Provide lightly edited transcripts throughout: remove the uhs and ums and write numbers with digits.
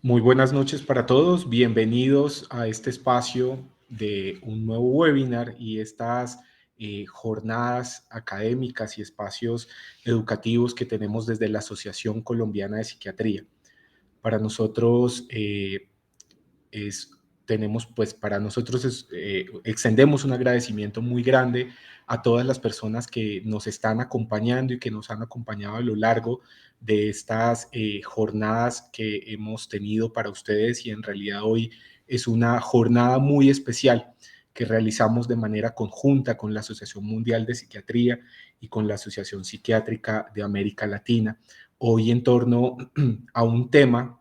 Muy buenas noches para todos. Bienvenidos a este espacio de un nuevo webinar y estas jornadas académicas y espacios educativos que tenemos desde la Asociación Colombiana de Psiquiatría. Para nosotros es, tenemos, pues para nosotros extendemos un agradecimiento muy grande a todas las personas que nos están acompañando y que nos han acompañado a lo largo de estas jornadas que hemos tenido para ustedes, y en realidad hoy es una jornada muy especial que realizamos de manera conjunta con la Asociación Mundial de Psiquiatría y con la Asociación Psiquiátrica de América Latina, hoy en torno a un tema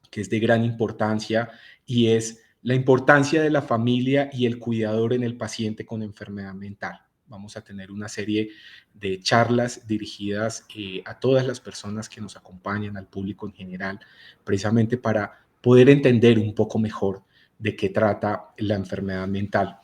que es de gran importancia, y es la importancia de la familia y el cuidador en el paciente con enfermedad mental. Vamos a tener una serie de charlas dirigidas a todas las personas que nos acompañan, al público en general, precisamente para poder entender un poco mejor de qué trata la enfermedad mental.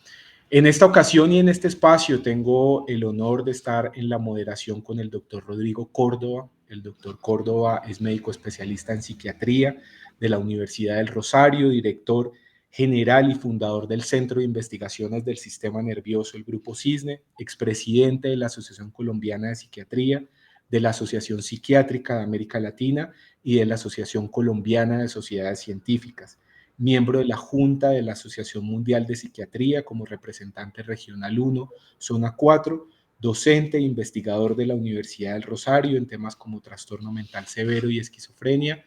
En esta ocasión y en este espacio tengo el honor de estar en la moderación con el doctor Rodrigo Córdoba. El doctor Córdoba es médico especialista en psiquiatría de la Universidad del Rosario, director general y fundador del Centro de Investigaciones del Sistema Nervioso, el Grupo CISNE, expresidente de la Asociación Colombiana de Psiquiatría, de la Asociación Psiquiátrica de América Latina y de la Asociación Colombiana de Sociedades Científicas, miembro de la Junta de la Asociación Mundial de Psiquiatría como representante regional 1, zona 4, docente e investigador de la Universidad del Rosario en temas como trastorno mental severo y esquizofrenia.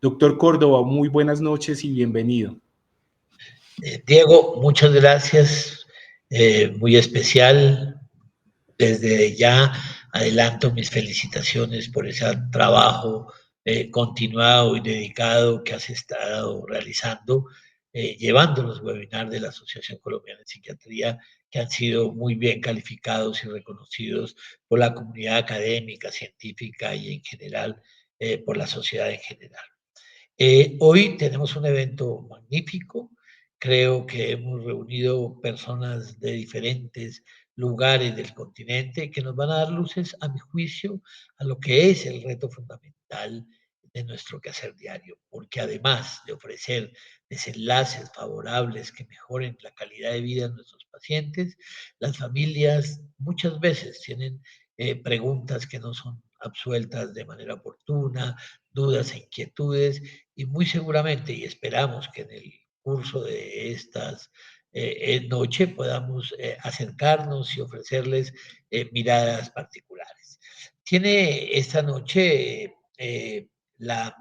Doctor Córdoba, muy buenas noches y bienvenido. Diego, muchas gracias, muy especial. Desde ya adelanto mis felicitaciones por ese trabajo continuado y dedicado que has estado realizando, llevando los webinars de la Asociación Colombiana de Psiquiatría, que han sido muy bien calificados y reconocidos por la comunidad académica, científica y en general por la sociedad en general. Hoy tenemos un evento magnífico. Creo que hemos reunido personas de diferentes lugares del continente que nos van a dar luces, a mi juicio, a lo que es el reto fundamental de nuestro quehacer diario, porque además de ofrecer desenlaces favorables que mejoren la calidad de vida de nuestros pacientes, las familias muchas veces tienen preguntas que no son absueltas de manera oportuna, dudas e inquietudes, y muy seguramente, y esperamos que en el curso de estas noche podamos acercarnos y ofrecerles miradas particulares. Tiene esta noche la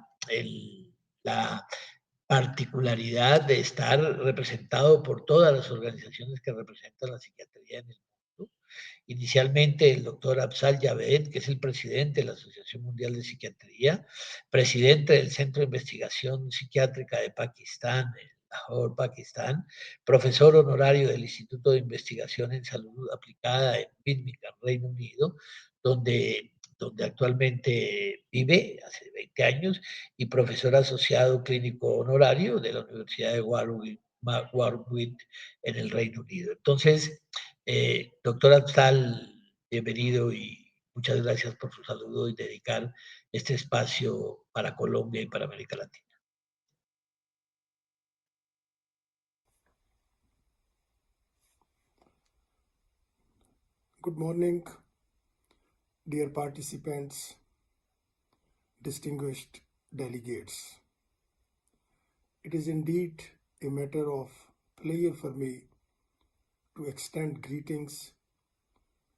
particularidad de estar representado por todas las organizaciones que representan la psiquiatría en el mundo. Inicialmente el doctor Afzal Javed, que es el presidente de la Asociación Mundial de Psiquiatría, presidente del Centro de Investigación Psiquiátrica de Pakistán, Lahore, Pakistán, profesor honorario del Instituto de Investigación en Salud Aplicada en Birmingham, Reino Unido, donde actualmente vive hace 20 años, y profesor asociado clínico honorario de la Universidad de Warwick en el Reino Unido. Entonces, doctor Afzal, bienvenido y muchas gracias por su saludo y dedicar este espacio para Colombia y para América Latina. Good morning, dear participants, distinguished delegates. It is indeed a matter of pleasure for me to extend greetings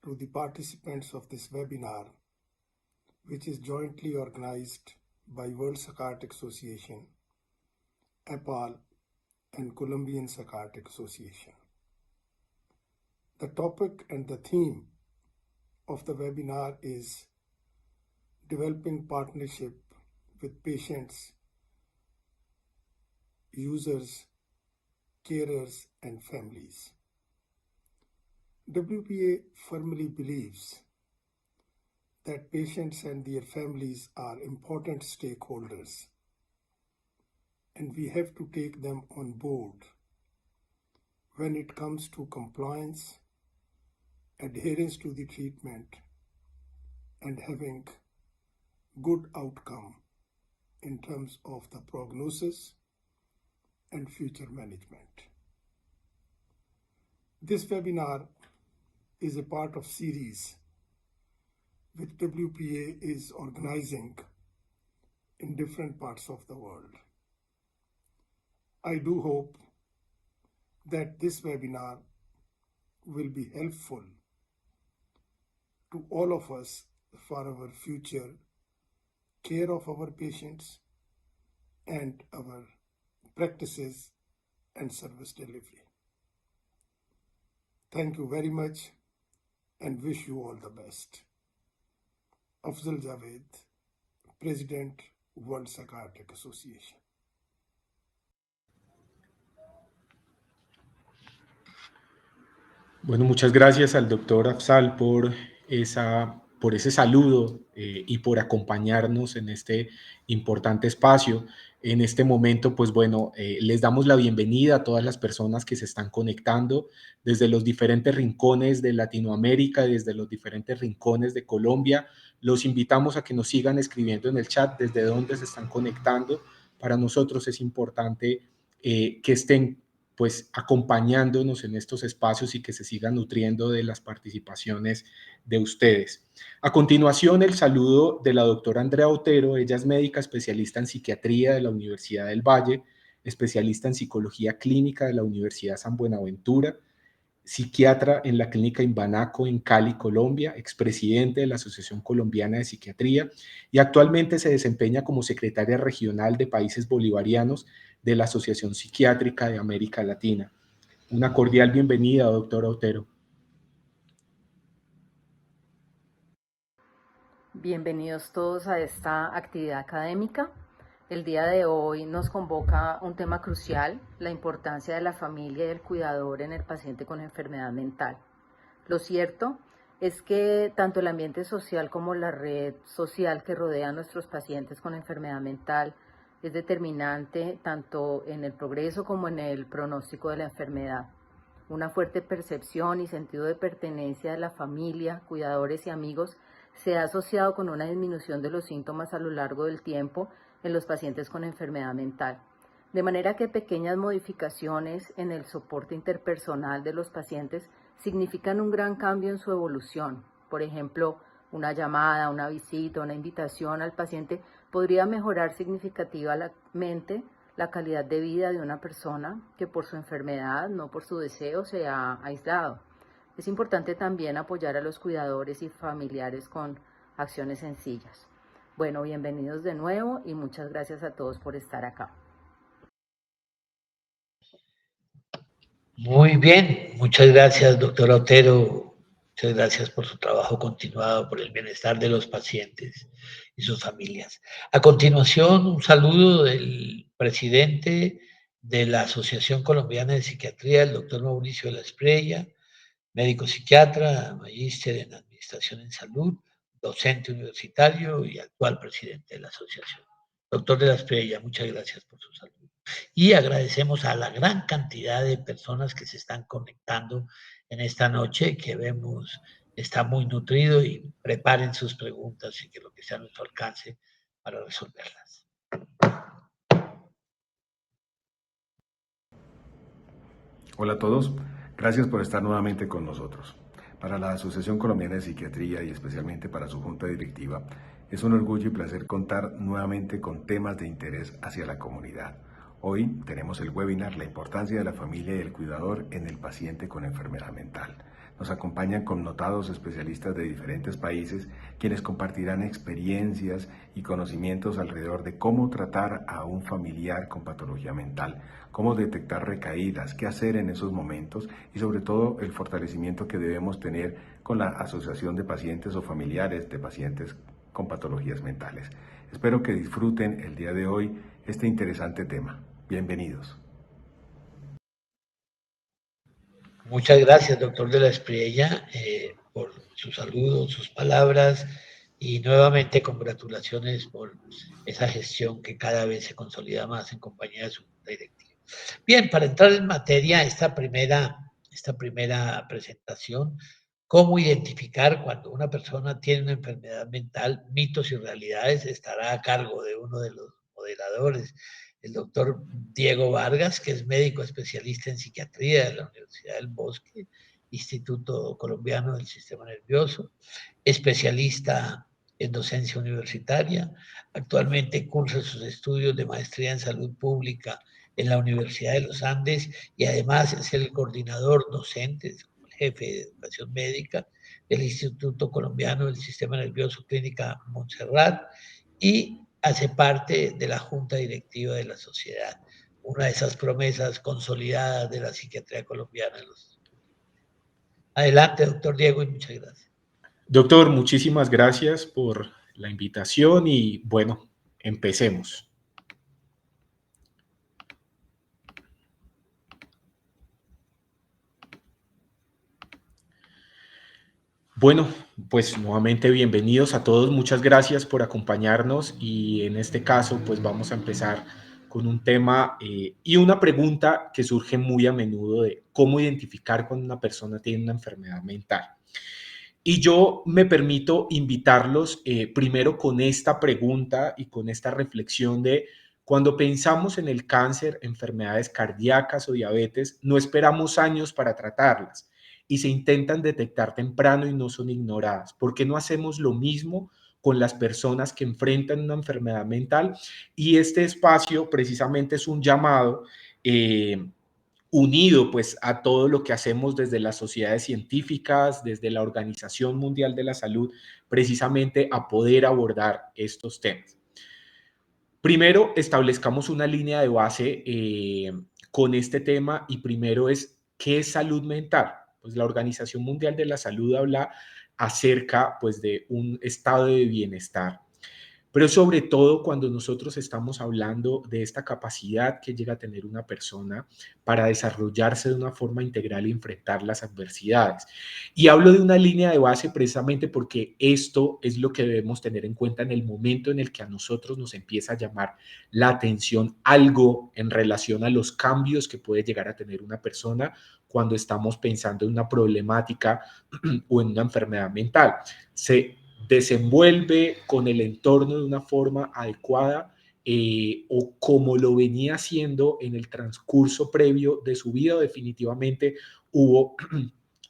to the participants of this webinar, which is jointly organized by World Psychiatric Association, APAL, and Colombian Psychiatric Association. The topic and the theme of the webinar is developing partnership with patients, users, carers, and families. WPA firmly believes that patients and their families are important stakeholders, and we have to take them on board when it comes to compliance, adherence to the treatment, and having good outcome in terms of the prognosis and future management. This webinar is a part of series which WPA is organizing in different parts of the world. I do hope that this webinar will be helpful to all of us for our future care of our patients and our practices and service delivery. Thank you very much and wish you all the best. Afzal Javed, President, World Psychiatric Association. Bueno, muchas gracias al doctor Afzal por ese saludo y por acompañarnos en este importante espacio. En este momento, pues bueno, les damos la bienvenida a todas las personas que se están conectando desde los diferentes rincones de Latinoamérica, desde los diferentes rincones de Colombia. Los invitamos a que nos sigan escribiendo en el chat desde dónde se están conectando. Para nosotros es importante que estén pues acompañándonos en estos espacios y que se sigan nutriendo de las participaciones de ustedes. A continuación, el saludo de la doctora Andrea Otero. Ella es médica especialista en psiquiatría de la Universidad del Valle, especialista en psicología clínica de la Universidad San Buenaventura, psiquiatra en la Clínica Imbanaco en Cali, Colombia, expresidente de la Asociación Colombiana de Psiquiatría y actualmente se desempeña como secretaria regional de Países Bolivarianos de la Asociación Psiquiátrica de América Latina. Una cordial bienvenida, doctora Otero. Bienvenidos todos a esta actividad académica. El día de hoy nos convoca un tema crucial, la importancia de la familia y el cuidador en el paciente con enfermedad mental. Lo cierto es que tanto el ambiente social como la red social que rodea a nuestros pacientes con enfermedad mental es determinante tanto en el progreso como en el pronóstico de la enfermedad. Una fuerte percepción y sentido de pertenencia de la familia, cuidadores y amigos se ha asociado con una disminución de los síntomas a lo largo del tiempo en los pacientes con enfermedad mental. De manera que pequeñas modificaciones en el soporte interpersonal de los pacientes significan un gran cambio en su evolución. Por ejemplo, una llamada, una visita, una invitación al paciente podría mejorar significativamente la calidad de vida de una persona que por su enfermedad, no por su deseo, se ha aislado. Es importante también apoyar a los cuidadores y familiares con acciones sencillas. Bueno, bienvenidos de nuevo y muchas gracias a todos por estar acá. Muy bien, muchas gracias, doctora Otero. Muchas gracias por su trabajo continuado, por el bienestar de los pacientes y sus familias. A continuación, un saludo del presidente de la Asociación Colombiana de Psiquiatría, el doctor Mauricio de la Espriella, médico psiquiatra, magíster en Administración en Salud, docente universitario y actual presidente de la asociación. Doctor de la Espriella, muchas gracias por su salud. Y agradecemos a la gran cantidad de personas que se están conectando en esta noche, que vemos está muy nutrido, y preparen sus preguntas y que lo que sea a nuestro alcance para resolverlas. Hola a todos, gracias por estar nuevamente con nosotros. Para la Asociación Colombiana de Psiquiatría y especialmente para su junta directiva, es un orgullo y placer contar nuevamente con temas de interés hacia la comunidad. Hoy tenemos el webinar La importancia de la familia y el cuidador en el paciente con enfermedad mental. Nos acompañan connotados especialistas de diferentes países quienes compartirán experiencias y conocimientos alrededor de cómo tratar a un familiar con patología mental, cómo detectar recaídas, qué hacer en esos momentos y sobre todo el fortalecimiento que debemos tener con la asociación de pacientes o familiares de pacientes con patologías mentales. Espero que disfruten el día de hoy este interesante tema. Bienvenidos. Muchas gracias, doctor de la Espriella, por su saludo, sus palabras, y nuevamente congratulaciones por esa gestión que cada vez se consolida más en compañía de su junta directiva. Bien, para entrar en materia, esta primera presentación, cómo identificar cuando una persona tiene una enfermedad mental, mitos y realidades, estará a cargo de uno de los moderadores, el doctor Diego Vargas, que es médico especialista en psiquiatría de la Universidad del Bosque, Instituto Colombiano del Sistema Nervioso, especialista en docencia universitaria, actualmente cursa sus estudios de maestría en salud pública en la Universidad de los Andes y además es el coordinador docente, jefe de educación médica del Instituto Colombiano del Sistema Nervioso Clínica Montserrat y hace parte de la junta directiva de la sociedad, una de esas promesas consolidadas de la psiquiatría colombiana. Adelante, doctor Diego, y muchas gracias. Doctor, muchísimas gracias por la invitación y bueno, empecemos. Bueno, pues nuevamente bienvenidos a todos, muchas gracias por acompañarnos y en este caso pues vamos a empezar con un tema y una pregunta que surge muy a menudo de cómo identificar cuando una persona tiene una enfermedad mental. Y yo me permito invitarlos primero con esta pregunta y con esta reflexión de cuando pensamos en el cáncer, enfermedades cardíacas o diabetes, no esperamos años para tratarlas y se intentan detectar temprano y no son ignoradas. ¿Por qué no hacemos lo mismo con las personas que enfrentan una enfermedad mental? Y este espacio precisamente es un llamado unido pues a todo lo que hacemos desde las sociedades científicas, desde la Organización Mundial de la Salud, precisamente a poder abordar estos temas. Primero, establezcamos una línea de base con este tema y primero es, ¿qué es salud mental? Pues la Organización Mundial de la Salud habla acerca pues de un estado de bienestar. Pero sobre todo cuando nosotros estamos hablando de esta capacidad que llega a tener una persona para desarrollarse de una forma integral y enfrentar las adversidades. Y hablo de una línea de base precisamente porque esto es lo que debemos tener en cuenta en el momento en el que a nosotros nos empieza a llamar la atención algo en relación a los cambios que puede llegar a tener una persona cuando estamos pensando en una problemática o en una enfermedad mental. Se desenvuelve con el entorno de una forma adecuada o como lo venía haciendo en el transcurso previo de su vida, definitivamente hubo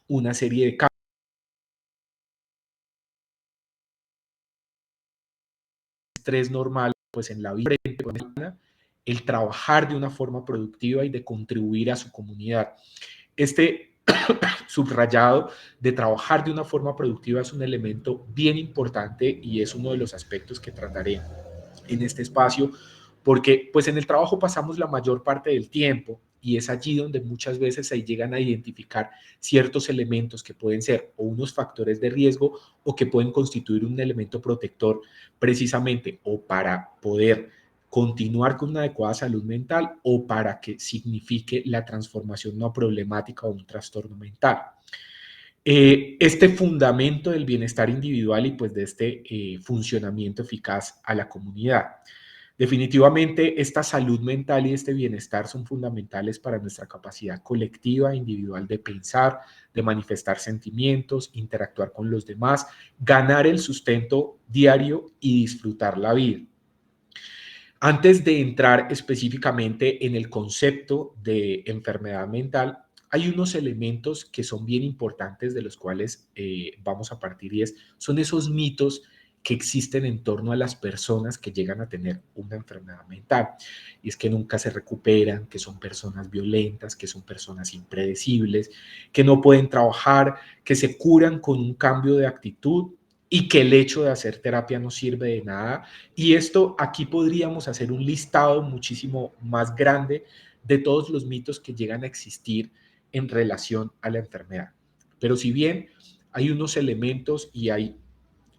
una serie de cambios. Estrés normal, pues en la vida, el trabajar de una forma productiva y de contribuir a su comunidad. Este subrayado de trabajar de una forma productiva es un elemento bien importante y es uno de los aspectos que trataré en este espacio, porque pues en el trabajo pasamos la mayor parte del tiempo y es allí donde muchas veces se llegan a identificar ciertos elementos que pueden ser o unos factores de riesgo o que pueden constituir un elemento protector precisamente o para poder continuar con una adecuada salud mental o para que signifique la transformación de una problemática o un trastorno mental. Este fundamento del bienestar individual y pues de este funcionamiento eficaz a la comunidad. Definitivamente esta salud mental y este bienestar son fundamentales para nuestra capacidad colectiva e individual de pensar, de manifestar sentimientos, interactuar con los demás, ganar el sustento diario y disfrutar la vida. Antes de entrar específicamente en el concepto de enfermedad mental, hay unos elementos que son bien importantes de los cuales vamos a partir y son esos mitos que existen en torno a las personas que llegan a tener una enfermedad mental. Y es que nunca se recuperan, que son personas violentas, que son personas impredecibles, que no pueden trabajar, que se curan con un cambio de actitud y que el hecho de hacer terapia no sirve de nada. Y esto aquí podríamos hacer un listado muchísimo más grande de todos los mitos que llegan a existir en relación a la enfermedad. Pero si bien hay unos elementos y hay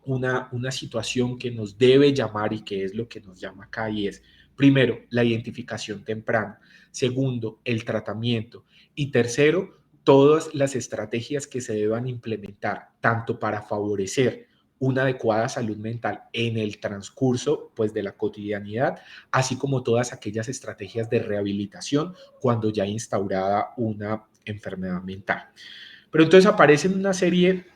una situación que nos debe llamar y que es lo que nos llama acá y es, primero, la identificación temprana, segundo, el tratamiento y tercero, todas las estrategias que se deban implementar, tanto para favorecer una adecuada salud mental en el transcurso pues, de la cotidianidad, así como todas aquellas estrategias de rehabilitación cuando ya instaurada una enfermedad mental. Pero entonces aparecen una serie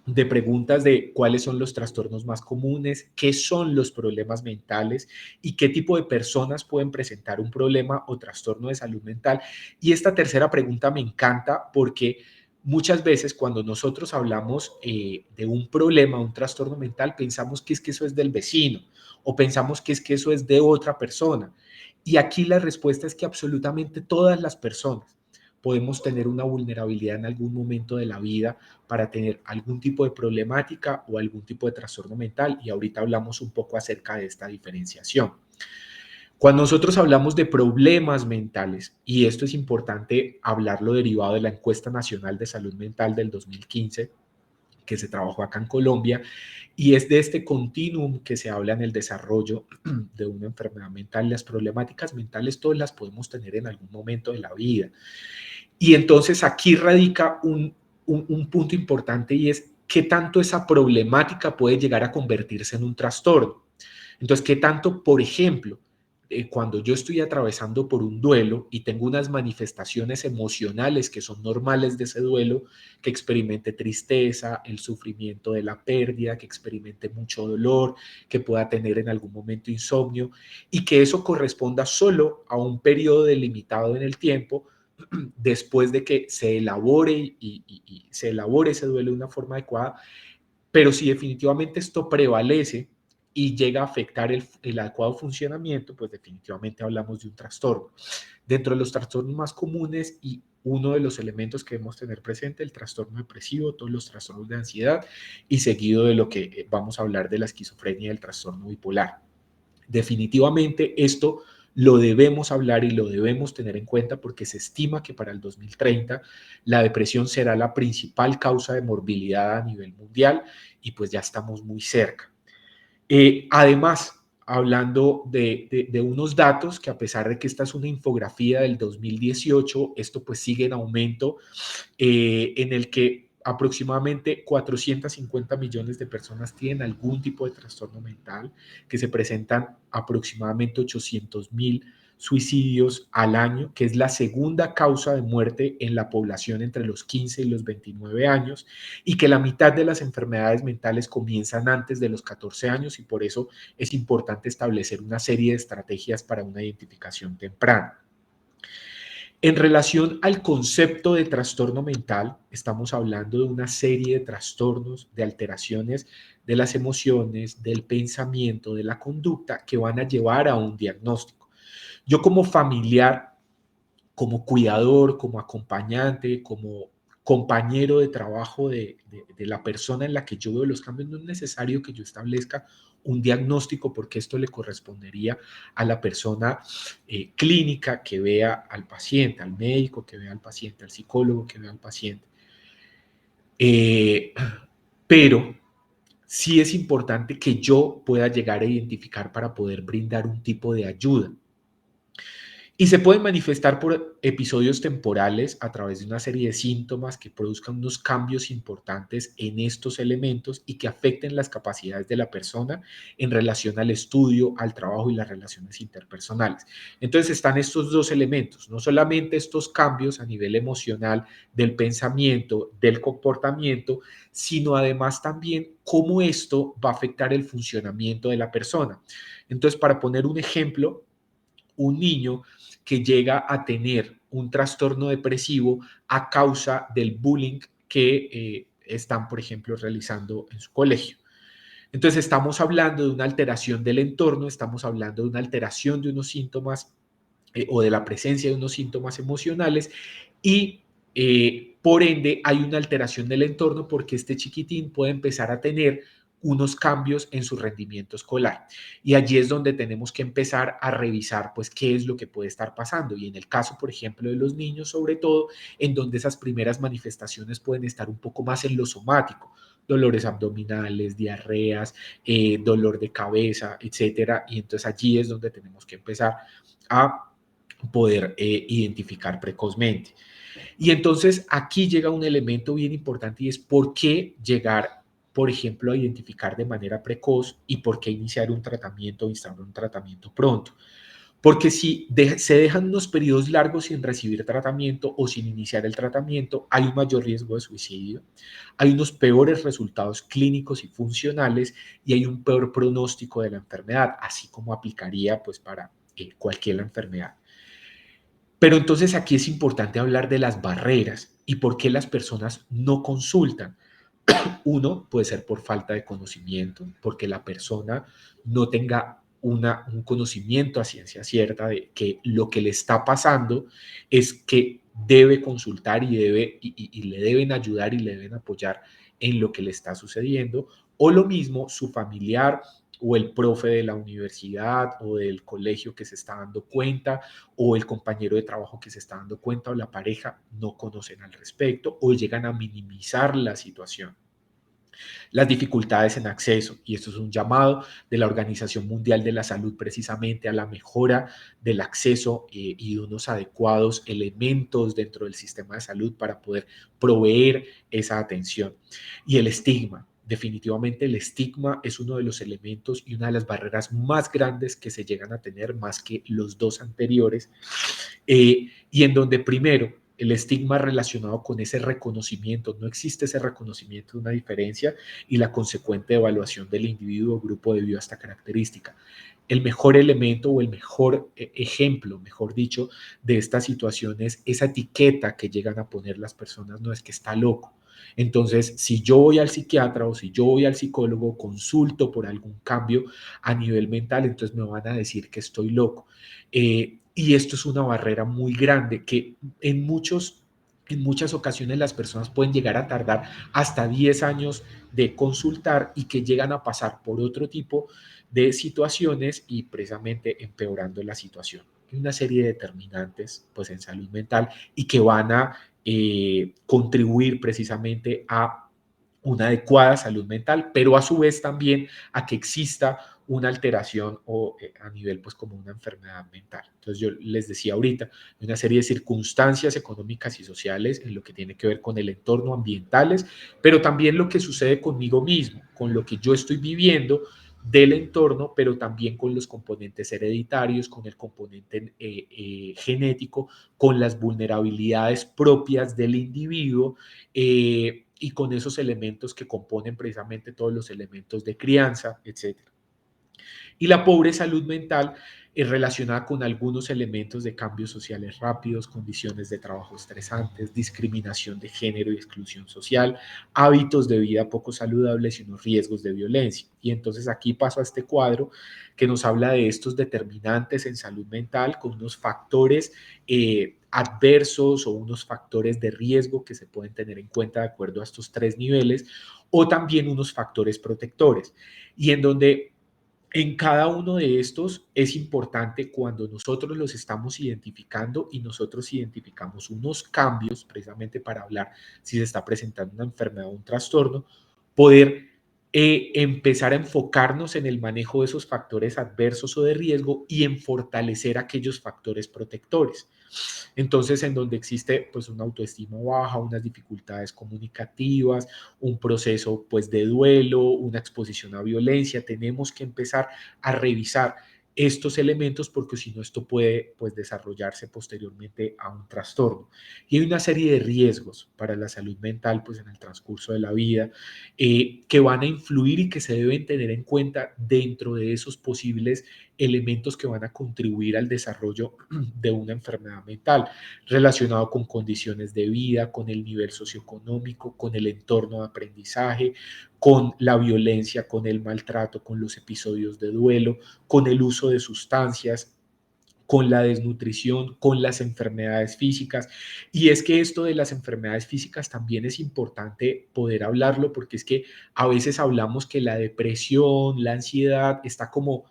de preguntas de cuáles son los trastornos más comunes, qué son los problemas mentales y qué tipo de personas pueden presentar un problema o trastorno de salud mental. Y esta tercera pregunta me encanta porque muchas veces cuando nosotros hablamos de un problema, un trastorno mental, pensamos que es que eso es del vecino o pensamos que es que eso es de otra persona. Y aquí la respuesta es que absolutamente todas las personas podemos tener una vulnerabilidad en algún momento de la vida para tener algún tipo de problemática o algún tipo de trastorno mental, y ahorita hablamos un poco acerca de esta diferenciación. Cuando nosotros hablamos de problemas mentales, y esto es importante hablarlo derivado de la Encuesta Nacional de Salud Mental del 2015, que se trabajó acá en Colombia, y es de este continuum que se habla en el desarrollo de una enfermedad mental. Las problemáticas mentales todas las podemos tener en algún momento de la vida. Y entonces aquí radica un punto importante, y es qué tanto esa problemática puede llegar a convertirse en un trastorno. Entonces, qué tanto, por ejemplo, cuando yo estoy atravesando por un duelo y tengo unas manifestaciones emocionales que son normales de ese duelo, que experimente tristeza, el sufrimiento de la pérdida, que experimente mucho dolor, que pueda tener en algún momento insomnio, y que eso corresponda solo a un periodo delimitado en el tiempo, después de que se elabore y se elabore ese duelo de una forma adecuada. Pero si definitivamente esto prevalece y llega a afectar el adecuado funcionamiento, pues definitivamente hablamos de un trastorno. Dentro de los trastornos más comunes y uno de los elementos que debemos tener presente, el trastorno depresivo, todos los trastornos de ansiedad, y seguido de lo que vamos a hablar de la esquizofrenia y el trastorno bipolar. Definitivamente esto lo debemos hablar y lo debemos tener en cuenta porque se estima que para el 2030 la depresión será la principal causa de morbilidad a nivel mundial, y pues ya estamos muy cerca. Además, hablando de unos datos que, a pesar de que esta es una infografía del 2018, esto pues sigue en aumento, en el que aproximadamente 450 millones de personas tienen algún tipo de trastorno mental, que se presentan aproximadamente 800.000 suicidios al año, que es la segunda causa de muerte en la población entre los 15 y los 29 años, y que la mitad de las enfermedades mentales comienzan antes de los 14 años, y por eso es importante establecer una serie de estrategias para una identificación temprana. En relación al concepto de trastorno mental, estamos hablando de una serie de trastornos, de alteraciones de las emociones, del pensamiento, de la conducta, que van a llevar a un diagnóstico. Yo, como familiar, como cuidador, como acompañante, como compañero de trabajo de la persona en la que yo veo los cambios, no es necesario que yo establezca un diagnóstico, porque esto le correspondería a la persona clínica que vea al paciente, al médico que vea al paciente, al psicólogo que vea al paciente. Pero sí es importante que yo pueda llegar a identificar para poder brindar un tipo de ayuda. Y se pueden manifestar por episodios temporales a través de una serie de síntomas que produzcan unos cambios importantes en estos elementos y que afecten las capacidades de la persona en relación al estudio, al trabajo y las relaciones interpersonales. Entonces están estos dos elementos, no solamente estos cambios a nivel emocional, del pensamiento, del comportamiento, sino además también cómo esto va a afectar el funcionamiento de la persona. Entonces, para poner un ejemplo, un niño que llega a tener un trastorno depresivo a causa del bullying que están, por ejemplo, realizando en su colegio. Entonces, estamos hablando de una alteración del entorno, estamos hablando de una alteración de unos síntomas o de la presencia de unos síntomas emocionales, y por ende hay una alteración del entorno porque este chiquitín puede empezar a tener unos cambios en su rendimiento escolar. Y allí es donde tenemos que empezar a revisar, pues, qué es lo que puede estar pasando. Y en el caso, por ejemplo, de los niños, sobre todo, en donde esas primeras manifestaciones pueden estar un poco más en lo somático, dolores abdominales, diarreas, dolor de cabeza, etcétera. Y entonces allí es donde tenemos que empezar a poder identificar precozmente. Y entonces aquí llega un elemento bien importante, y es por qué llegar, por ejemplo, a identificar de manera precoz y por qué iniciar un tratamiento o instaurar un tratamiento pronto. Porque si se dejan unos periodos largos sin recibir tratamiento o sin iniciar el tratamiento, hay un mayor riesgo de suicidio, hay unos peores resultados clínicos y funcionales y hay un peor pronóstico de la enfermedad, así como aplicaría pues para cualquier enfermedad. Pero entonces aquí es importante hablar de las barreras y por qué las personas no consultan. Uno puede ser por falta de conocimiento, porque la persona no tenga un conocimiento a ciencia cierta de que lo que le está pasando es que debe consultar y le deben ayudar y le deben apoyar en lo que le está sucediendo, o lo mismo su familiar o el profe de la universidad o del colegio que se está dando cuenta o el compañero de trabajo que se está dando cuenta o la pareja no conocen al respecto o llegan a minimizar la situación. Las dificultades en acceso, y esto es un llamado de la Organización Mundial de la Salud precisamente a la mejora del acceso y de unos adecuados elementos dentro del sistema de salud para poder proveer esa atención. Y el estigma. Definitivamente el estigma es uno de los elementos y una de las barreras más grandes que se llegan a tener, más que los dos anteriores, y en donde primero el estigma relacionado con ese reconocimiento, no existe ese reconocimiento de una diferencia y la consecuente evaluación del individuo o grupo debido a esta característica. El mejor elemento o el mejor ejemplo, mejor dicho, de esta situación es esa etiqueta que llegan a poner las personas, no es que está loco. Entonces, si yo voy al psiquiatra o si yo voy al psicólogo, consulto por algún cambio a nivel mental, entonces me van a decir que estoy loco. Y esto es una barrera muy grande que en muchas ocasiones las personas pueden llegar a tardar hasta 10 años de consultar y que llegan a pasar por otro tipo de situaciones y precisamente empeorando la situación. Hay una serie de determinantes pues, en salud mental y que van a contribuir precisamente a una adecuada salud mental, pero a su vez también a que exista una alteración o a nivel pues como una enfermedad mental. Entonces yo les decía ahorita, hay una serie de circunstancias económicas y sociales en lo que tiene que ver con el entorno ambientales, pero también lo que sucede conmigo mismo, con lo que yo estoy viviendo del entorno, pero también con los componentes hereditarios, con el componente genético, con las vulnerabilidades propias del individuo, y con esos elementos que componen precisamente todos los elementos de crianza, etcétera. Y la pobre salud mental es relacionada con algunos elementos de cambios sociales rápidos, condiciones de trabajo estresantes, discriminación de género y exclusión social, hábitos de vida poco saludables y unos riesgos de violencia. Y entonces aquí paso a este cuadro que nos habla de estos determinantes en salud mental con unos factores adversos o unos factores de riesgo que se pueden tener en cuenta de acuerdo a estos tres niveles o también unos factores protectores. Y en donde en cada uno de estos es importante cuando nosotros los estamos identificando y nosotros identificamos unos cambios, precisamente para hablar si se está presentando una enfermedad o un trastorno, poder empezar a enfocarnos en el manejo de esos factores adversos o de riesgo y en fortalecer aquellos factores protectores. Entonces, en donde existe pues una autoestima baja, unas dificultades comunicativas, un proceso pues de duelo, una exposición a violencia, tenemos que empezar a revisar estos elementos porque si no esto puede pues desarrollarse posteriormente a un trastorno. Y hay una serie de riesgos para la salud mental pues en el transcurso de la vida que van a influir y que se deben tener en cuenta dentro de esos posibles elementos que van a contribuir al desarrollo de una enfermedad mental relacionado con condiciones de vida, con el nivel socioeconómico, con el entorno de aprendizaje, con la violencia, con el maltrato, con los episodios de duelo, con el uso de sustancias, con la desnutrición, con las enfermedades físicas. Y es que esto de las enfermedades físicas también es importante poder hablarlo porque es que a veces hablamos que la depresión, la ansiedad está como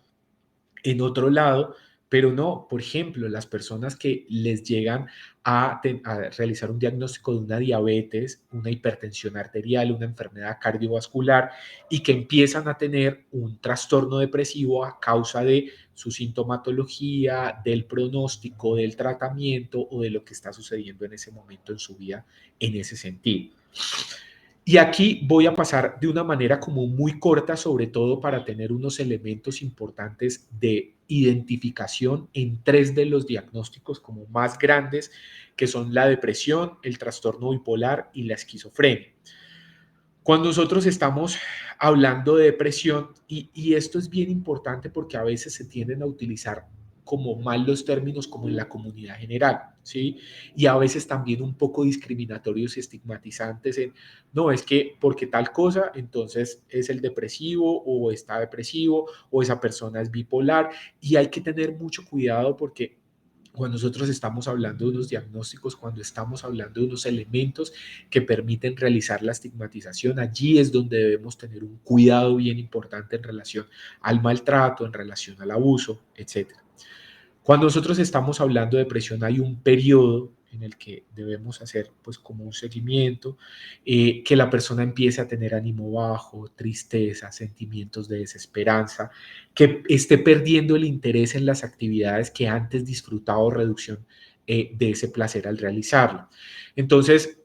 en otro lado, pero no, por ejemplo, las personas que les llegan a realizar un diagnóstico de una diabetes, una hipertensión arterial, una enfermedad cardiovascular y que empiezan a tener un trastorno depresivo a causa de su sintomatología, del pronóstico, del tratamiento o de lo que está sucediendo en ese momento en su vida en ese sentido. Y aquí voy a pasar de una manera como muy corta, sobre todo para tener unos elementos importantes de identificación en 3 de los diagnósticos como más grandes, que son la depresión, el trastorno bipolar y la esquizofrenia. Cuando nosotros estamos hablando de depresión, y esto es bien importante porque a veces se tienden a utilizar como mal los términos como en la comunidad general, ¿sí? Y a veces también un poco discriminatorios y estigmatizantes en, no, es que porque tal cosa, entonces es el depresivo o está depresivo o esa persona es bipolar, y hay que tener mucho cuidado porque cuando nosotros estamos hablando de unos diagnósticos, cuando estamos hablando de unos elementos que permiten realizar la estigmatización, allí es donde debemos tener un cuidado bien importante en relación al maltrato, en relación al abuso, etcétera. Cuando nosotros estamos hablando de depresión hay un periodo en el que debemos hacer pues como un seguimiento, que la persona empiece a tener ánimo bajo, tristeza, sentimientos de desesperanza, que esté perdiendo el interés en las actividades que antes disfrutaba o reducción de ese placer al realizarlo. Entonces,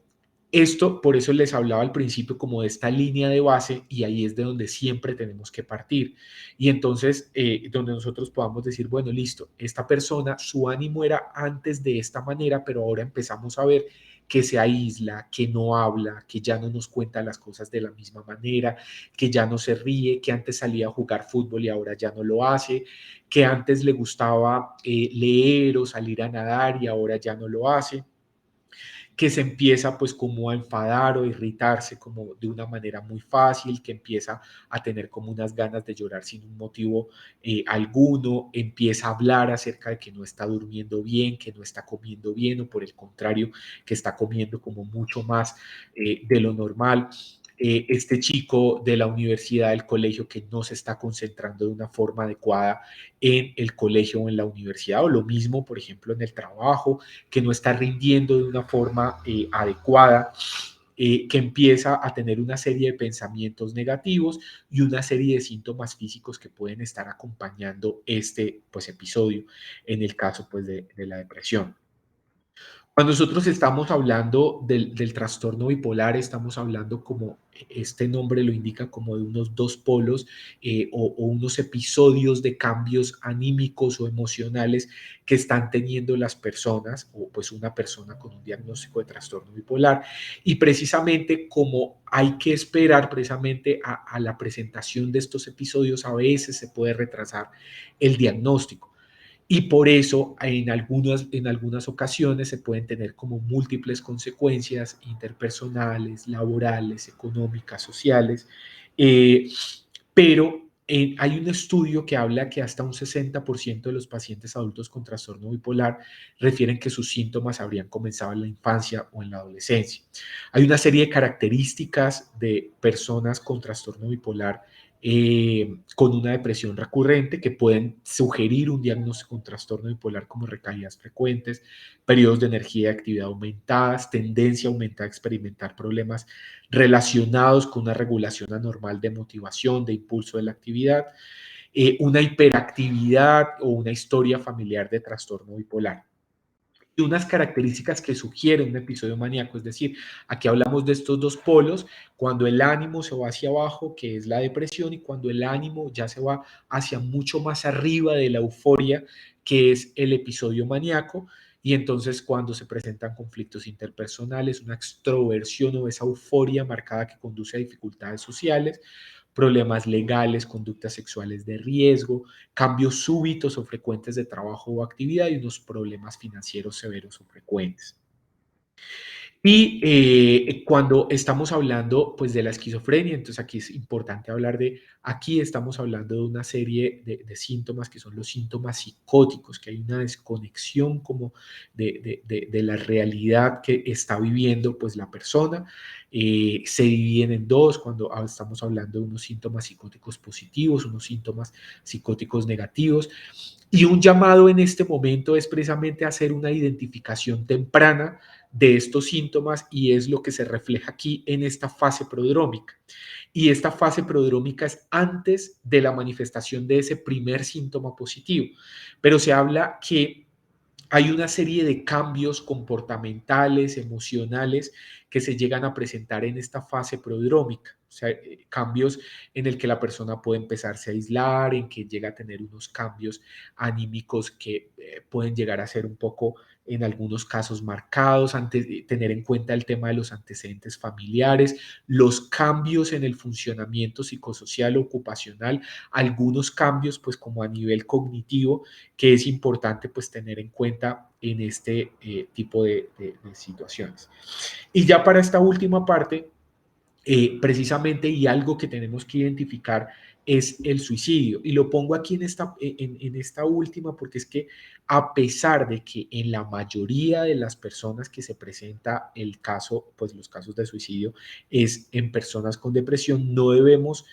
esto, por eso les hablaba al principio como de esta línea de base y ahí es de donde siempre tenemos que partir. Y entonces, donde nosotros podamos decir, bueno, listo, esta persona, su ánimo era antes de esta manera, pero ahora empezamos a ver que se aísla, que no habla, que ya no nos cuenta las cosas de la misma manera, que ya no se ríe, que antes salía a jugar fútbol y ahora ya no lo hace, que antes le gustaba leer o salir a nadar y ahora ya no lo hace, que se empieza pues como a enfadar o irritarse como de una manera muy fácil, que empieza a tener como unas ganas de llorar sin un motivo alguno, empieza a hablar acerca de que no está durmiendo bien, que no está comiendo bien o por el contrario, que está comiendo como mucho más de lo normal. Este chico de la universidad, del colegio, que no se está concentrando de una forma adecuada en el colegio o en la universidad, o lo mismo, por ejemplo, en el trabajo, que no está rindiendo de una forma adecuada, que empieza a tener una serie de pensamientos negativos y una serie de síntomas físicos que pueden estar acompañando este pues, episodio, en el caso pues, de la depresión. Cuando nosotros estamos hablando del trastorno bipolar, estamos hablando como este nombre lo indica, como de unos dos polos o unos episodios de cambios anímicos o emocionales que están teniendo las personas o pues una persona con un diagnóstico de trastorno bipolar. Y precisamente como hay que esperar precisamente a la presentación de estos episodios, a veces se puede retrasar el diagnóstico. Y por eso en algunas ocasiones se pueden tener como múltiples consecuencias interpersonales, laborales, económicas, sociales, eh, pero hay un estudio que habla que hasta un 60% de los pacientes adultos con trastorno bipolar refieren que sus síntomas habrían comenzado en la infancia o en la adolescencia. Hay una serie de características de personas con trastorno bipolar con una depresión recurrente que pueden sugerir un diagnóstico de un trastorno bipolar como recaídas frecuentes, periodos de energía y actividad aumentadas, tendencia aumentada a experimentar problemas relacionados con una regulación anormal de motivación, de impulso de la actividad, una hiperactividad o una historia familiar de trastorno bipolar y unas características que sugieren un episodio maníaco, es decir, aquí hablamos de estos dos polos, cuando el ánimo se va hacia abajo, que es la depresión, y cuando el ánimo ya se va hacia mucho más arriba de la euforia, que es el episodio maníaco, y entonces cuando se presentan conflictos interpersonales, una extroversión o esa euforia marcada que conduce a dificultades sociales, problemas legales, conductas sexuales de riesgo, cambios súbitos o frecuentes de trabajo o actividad y unos problemas financieros severos o frecuentes. Y cuando estamos hablando pues de la esquizofrenia, entonces aquí es importante hablar de, aquí estamos hablando de una serie de síntomas que son los síntomas psicóticos, que hay una desconexión como de la realidad que está viviendo pues la persona. Se dividen en dos cuando estamos hablando de unos síntomas psicóticos positivos, unos síntomas psicóticos negativos. Y un llamado en este momento es precisamente hacer una identificación temprana de estos síntomas y es lo que se refleja aquí en esta fase prodrómica. Y esta fase prodrómica es antes de la manifestación de ese primer síntoma positivo. Pero se habla que hay una serie de cambios comportamentales, emocionales, que se llegan a presentar en esta fase prodrómica. O sea, cambios en el que la persona puede empezarse a aislar, en que llega a tener unos cambios anímicos que pueden llegar a ser un poco, en algunos casos, marcados, antes de tener en cuenta el tema de los antecedentes familiares, los cambios en el funcionamiento psicosocial o ocupacional, algunos cambios, pues como a nivel cognitivo, que es importante pues tener en cuenta en este tipo de situaciones. Y ya para esta última parte, precisamente, y algo que tenemos que identificar es el suicidio. Y lo pongo aquí en esta última porque es que, a pesar de que en la mayoría de las personas que se presenta el caso, pues los casos de suicidio es en personas con depresión, no debemos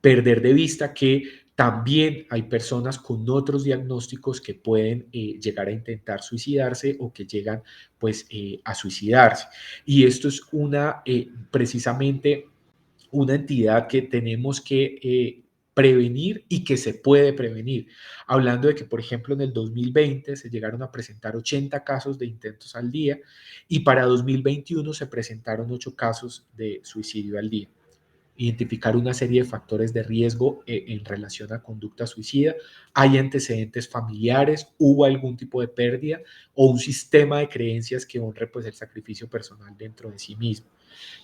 perder de vista que también hay personas con otros diagnósticos que pueden llegar a intentar suicidarse o que llegan pues a suicidarse. Y esto es precisamente una entidad que tenemos que prevenir y que se puede prevenir. Hablando de que, por ejemplo, en el 2020 se llegaron a presentar 80 casos de intentos al día y para 2021 se presentaron 8 casos de suicidio al día. Identificar una serie de factores de riesgo en relación a conducta suicida, hay antecedentes familiares, hubo algún tipo de pérdida o un sistema de creencias que honre pues el sacrificio personal dentro de sí mismo.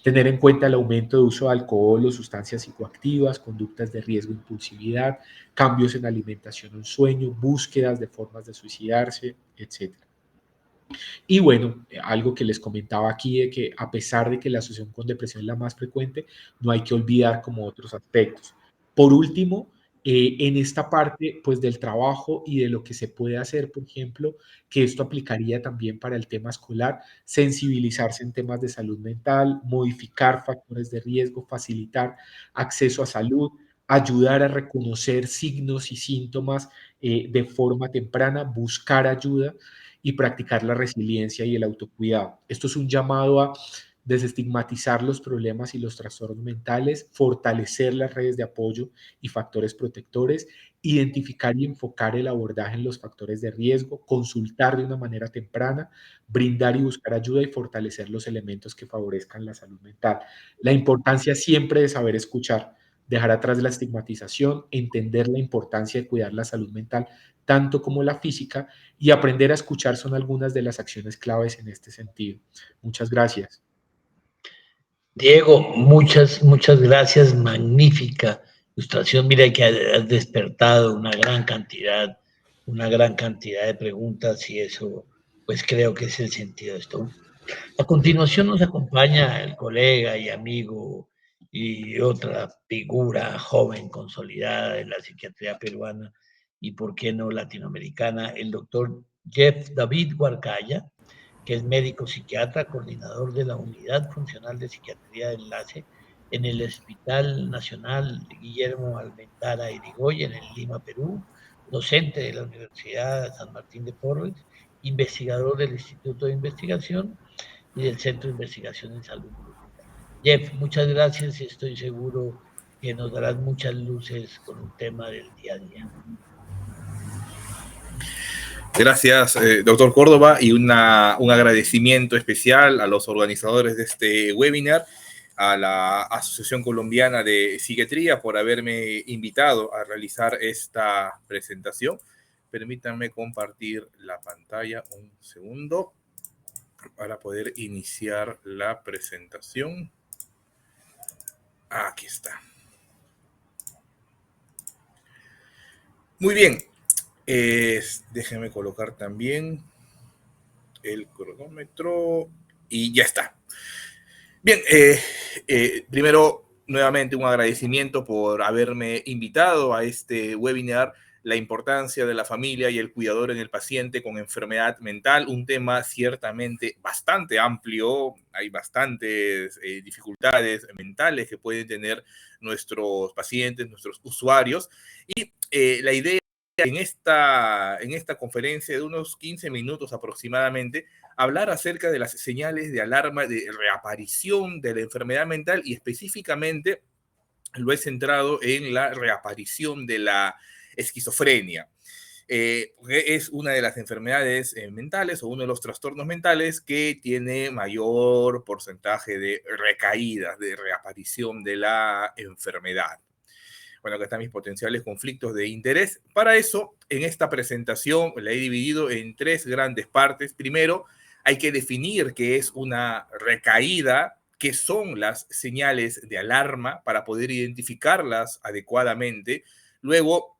Tener en cuenta el aumento de uso de alcohol o sustancias psicoactivas, conductas de riesgo, impulsividad, cambios en alimentación o en sueño, búsquedas de formas de suicidarse, etc. Y bueno, algo que les comentaba aquí, de que a pesar de que la asociación con depresión es la más frecuente, no hay que olvidar como otros aspectos. Por último, en esta parte pues del trabajo y de lo que se puede hacer, por ejemplo, que esto aplicaría también para el tema escolar, sensibilizarse en temas de salud mental, modificar factores de riesgo, facilitar acceso a salud, ayudar a reconocer signos y síntomas de forma temprana, buscar ayuda y practicar la resiliencia y el autocuidado. Esto es un llamado a desestigmatizar los problemas y los trastornos mentales, fortalecer las redes de apoyo y factores protectores, identificar y enfocar el abordaje en los factores de riesgo, consultar de una manera temprana, brindar y buscar ayuda y fortalecer los elementos que favorezcan la salud mental. La importancia siempre de saber escuchar, dejar atrás la estigmatización, entender la importancia de cuidar la salud mental tanto como la física, y aprender a escuchar son algunas de las acciones claves en este sentido. Muchas gracias. Diego, muchas gracias. Magnífica ilustración. Mira que has despertado una gran cantidad de preguntas y eso, pues creo que es el sentido de esto. A continuación nos acompaña el colega y amigo y otra figura joven consolidada de la psiquiatría peruana y, por qué no, latinoamericana, el doctor Jeff David Huarcaya, que es médico psiquiatra, coordinador de la Unidad Funcional de Psiquiatría de Enlace en el Hospital Nacional Guillermo Almendara Irigoyen en Lima, Perú, docente de la Universidad San Martín de Porres, investigador del Instituto de Investigación y del Centro de Investigación en Salud Pública. Jeff, muchas gracias y estoy seguro que nos darás muchas luces con el tema del día a día. Gracias, doctor Córdoba, y un agradecimiento especial a los organizadores de este webinar, a la Asociación Colombiana de Psiquiatría por haberme invitado a realizar esta presentación. Permítanme compartir la pantalla un segundo para poder iniciar la presentación. Aquí está. Muy bien. Déjenme colocar también el cronómetro y ya está. Bien, primero, nuevamente un agradecimiento por haberme invitado a este webinar, la importancia de la familia y el cuidador en el paciente con enfermedad mental, un tema ciertamente bastante amplio, hay bastantes dificultades mentales que pueden tener nuestros pacientes, nuestros usuarios, y la idea en esta conferencia de unos 15 minutos aproximadamente, hablar acerca de las señales de alarma de reaparición de la enfermedad mental, y específicamente lo he centrado en la reaparición de la esquizofrenia. Porque es una de las enfermedades mentales o uno de los trastornos mentales que tiene mayor porcentaje de recaídas, de reaparición de la enfermedad. Bueno, acá están mis potenciales conflictos de interés. Para eso, en esta presentación la he dividido en 3 grandes partes. Primero, hay que definir qué es una recaída, qué son las señales de alarma para poder identificarlas adecuadamente. Luego,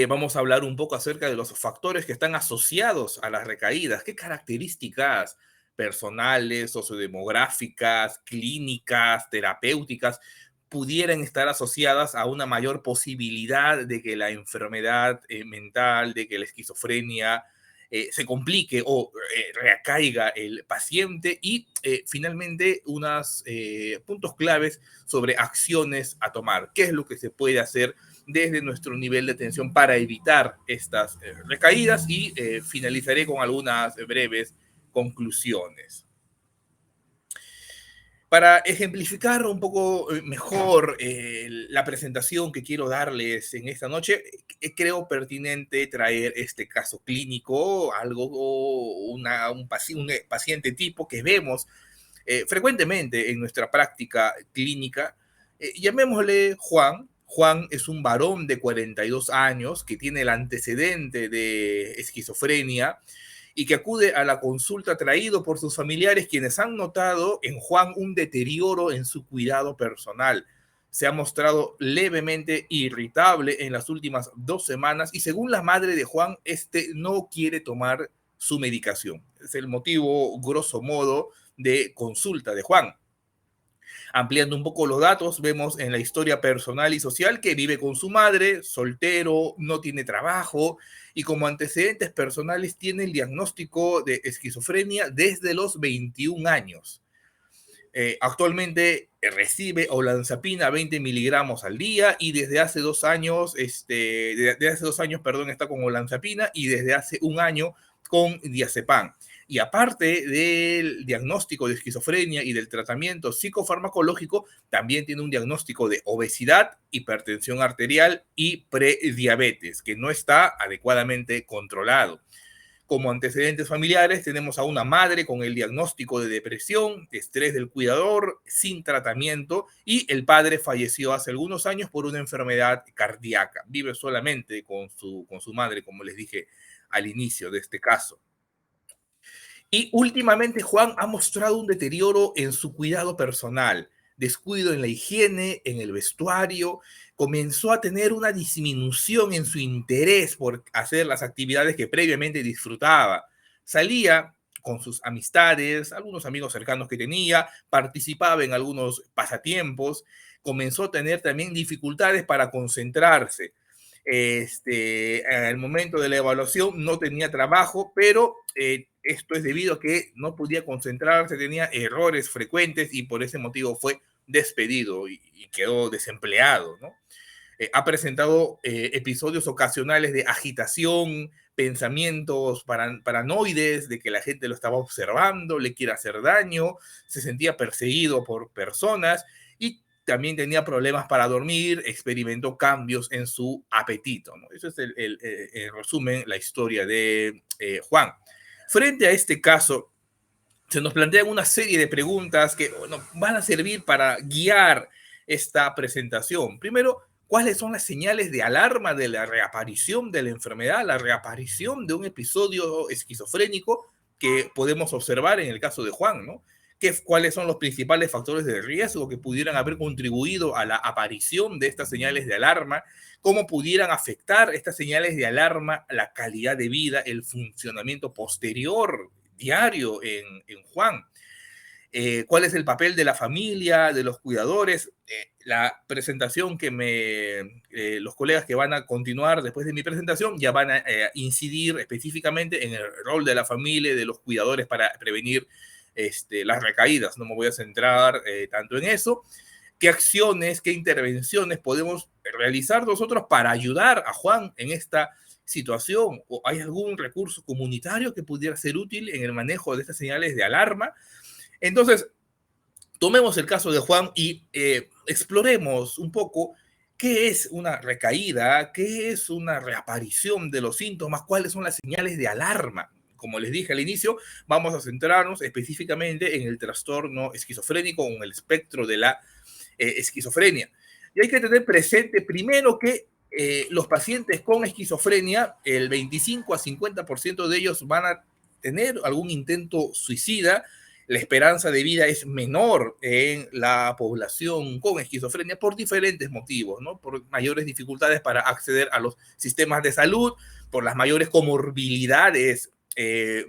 vamos a hablar un poco acerca de los factores que están asociados a las recaídas, qué características personales, sociodemográficas, clínicas, terapéuticas pudieran estar asociadas a una mayor posibilidad de que la enfermedad mental, de que la esquizofrenia se complique o recaiga el paciente y finalmente unos puntos claves sobre acciones a tomar. ¿Qué es lo que se puede hacer desde nuestro nivel de atención para evitar estas recaídas? Y finalizaré con algunas breves conclusiones. Para ejemplificar un poco mejor la presentación que quiero darles en esta noche, creo pertinente traer este caso clínico, un paciente tipo que vemos frecuentemente en nuestra práctica clínica. Llamémosle Juan. Juan es un varón de 42 años que tiene el antecedente de esquizofrenia y que acude a la consulta traído por sus familiares, quienes han notado en Juan un deterioro en su cuidado personal. Se ha mostrado levemente irritable en las últimas 2 semanas y según la madre de Juan, no quiere tomar su medicación. Es el motivo, grosso modo, de consulta de Juan. Ampliando un poco los datos, vemos en la historia personal y social que vive con su madre, soltero, no tiene trabajo y como antecedentes personales tiene el diagnóstico de esquizofrenia desde los 21 años. Actualmente recibe olanzapina 20 miligramos al día y desde hace 2 años, está con olanzapina y desde hace 1 año con diazepam. Y aparte del diagnóstico de esquizofrenia y del tratamiento psicofarmacológico, también tiene un diagnóstico de obesidad, hipertensión arterial y prediabetes, que no está adecuadamente controlado. Como antecedentes familiares tenemos a una madre con el diagnóstico de depresión, estrés del cuidador, sin tratamiento, y el padre falleció hace algunos años por una enfermedad cardíaca. Vive solamente con su madre, como les dije al inicio de este caso. Y últimamente Juan ha mostrado un deterioro en su cuidado personal, descuido en la higiene, en el vestuario, comenzó a tener una disminución en su interés por hacer las actividades que previamente disfrutaba. Salía con sus amistades, algunos amigos cercanos que tenía, participaba en algunos pasatiempos, comenzó a tener también dificultades para concentrarse. En el momento de la evaluación no tenía trabajo, pero esto es debido a que no podía concentrarse, tenía errores frecuentes y por ese motivo fue despedido y quedó desempleado, ¿no? Ha presentado episodios ocasionales de agitación, pensamientos paranoides, de que la gente lo estaba observando, le quiere hacer daño, se sentía perseguido por personas y también tenía problemas para dormir, experimentó cambios en su apetito, ¿no? Eso es el resumen, la historia de Juan. Frente a este caso, se nos plantean una serie de preguntas que van a servir para guiar esta presentación. Primero, ¿cuáles son las señales de alarma de la reaparición de la enfermedad, la reaparición de un episodio esquizofrénico que podemos observar en el caso de Juan, ¿no? ¿Cuáles son los principales factores de riesgo que pudieran haber contribuido a la aparición de estas señales de alarma? ¿Cómo pudieran afectar estas señales de alarma la calidad de vida, el funcionamiento posterior diario en Juan? ¿Cuál es el papel de la familia, de los cuidadores? La presentación los colegas que van a continuar después de mi presentación ya van a incidir específicamente en el rol de la familia y de los cuidadores para prevenir las recaídas. No me voy a centrar tanto en eso. ¿Qué acciones, qué intervenciones podemos realizar nosotros para ayudar a Juan en esta situación? ¿O hay algún recurso comunitario que pudiera ser útil en el manejo de estas señales de alarma? Entonces, tomemos el caso de Juan y exploremos un poco ¿Qué es una recaída? ¿Qué es una reaparición de los síntomas? ¿Cuáles son las señales de alarma? Como les dije al inicio, vamos a centrarnos específicamente en el trastorno esquizofrénico o en el espectro de la esquizofrenia. Y hay que tener presente primero que los pacientes con esquizofrenia, el 25 a 50% de ellos van a tener algún intento suicida. La esperanza de vida es menor en la población con esquizofrenia por diferentes motivos, ¿no? Por mayores dificultades para acceder a los sistemas de salud, por las mayores comorbilidades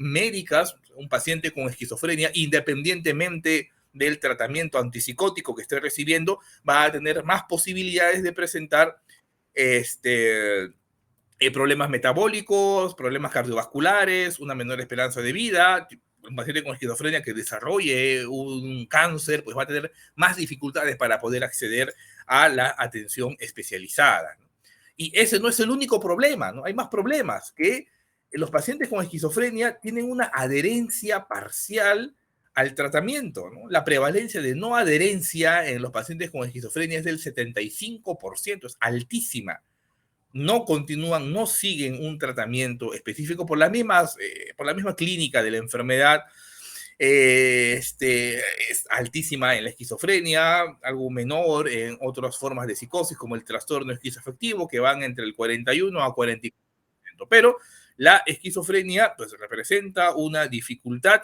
médicas. Un paciente con esquizofrenia, independientemente del tratamiento antipsicótico que esté recibiendo, va a tener más posibilidades de presentar problemas metabólicos, problemas cardiovasculares, una menor esperanza de vida. Un paciente con esquizofrenia que desarrolle un cáncer, pues va a tener más dificultades para poder acceder a la atención especializada. Y ese no es el único problema, ¿no? Hay más problemas, que los pacientes con esquizofrenia tienen una adherencia parcial al tratamiento, ¿no? La prevalencia de no adherencia en los pacientes con esquizofrenia es del 75%, es altísima. No continúan, no siguen un tratamiento específico por la misma clínica de la enfermedad. Es altísima en la esquizofrenia, algo menor en otras formas de psicosis como el trastorno esquizoafectivo, que van entre el 41 a 44%. Pero la esquizofrenia pues representa una dificultad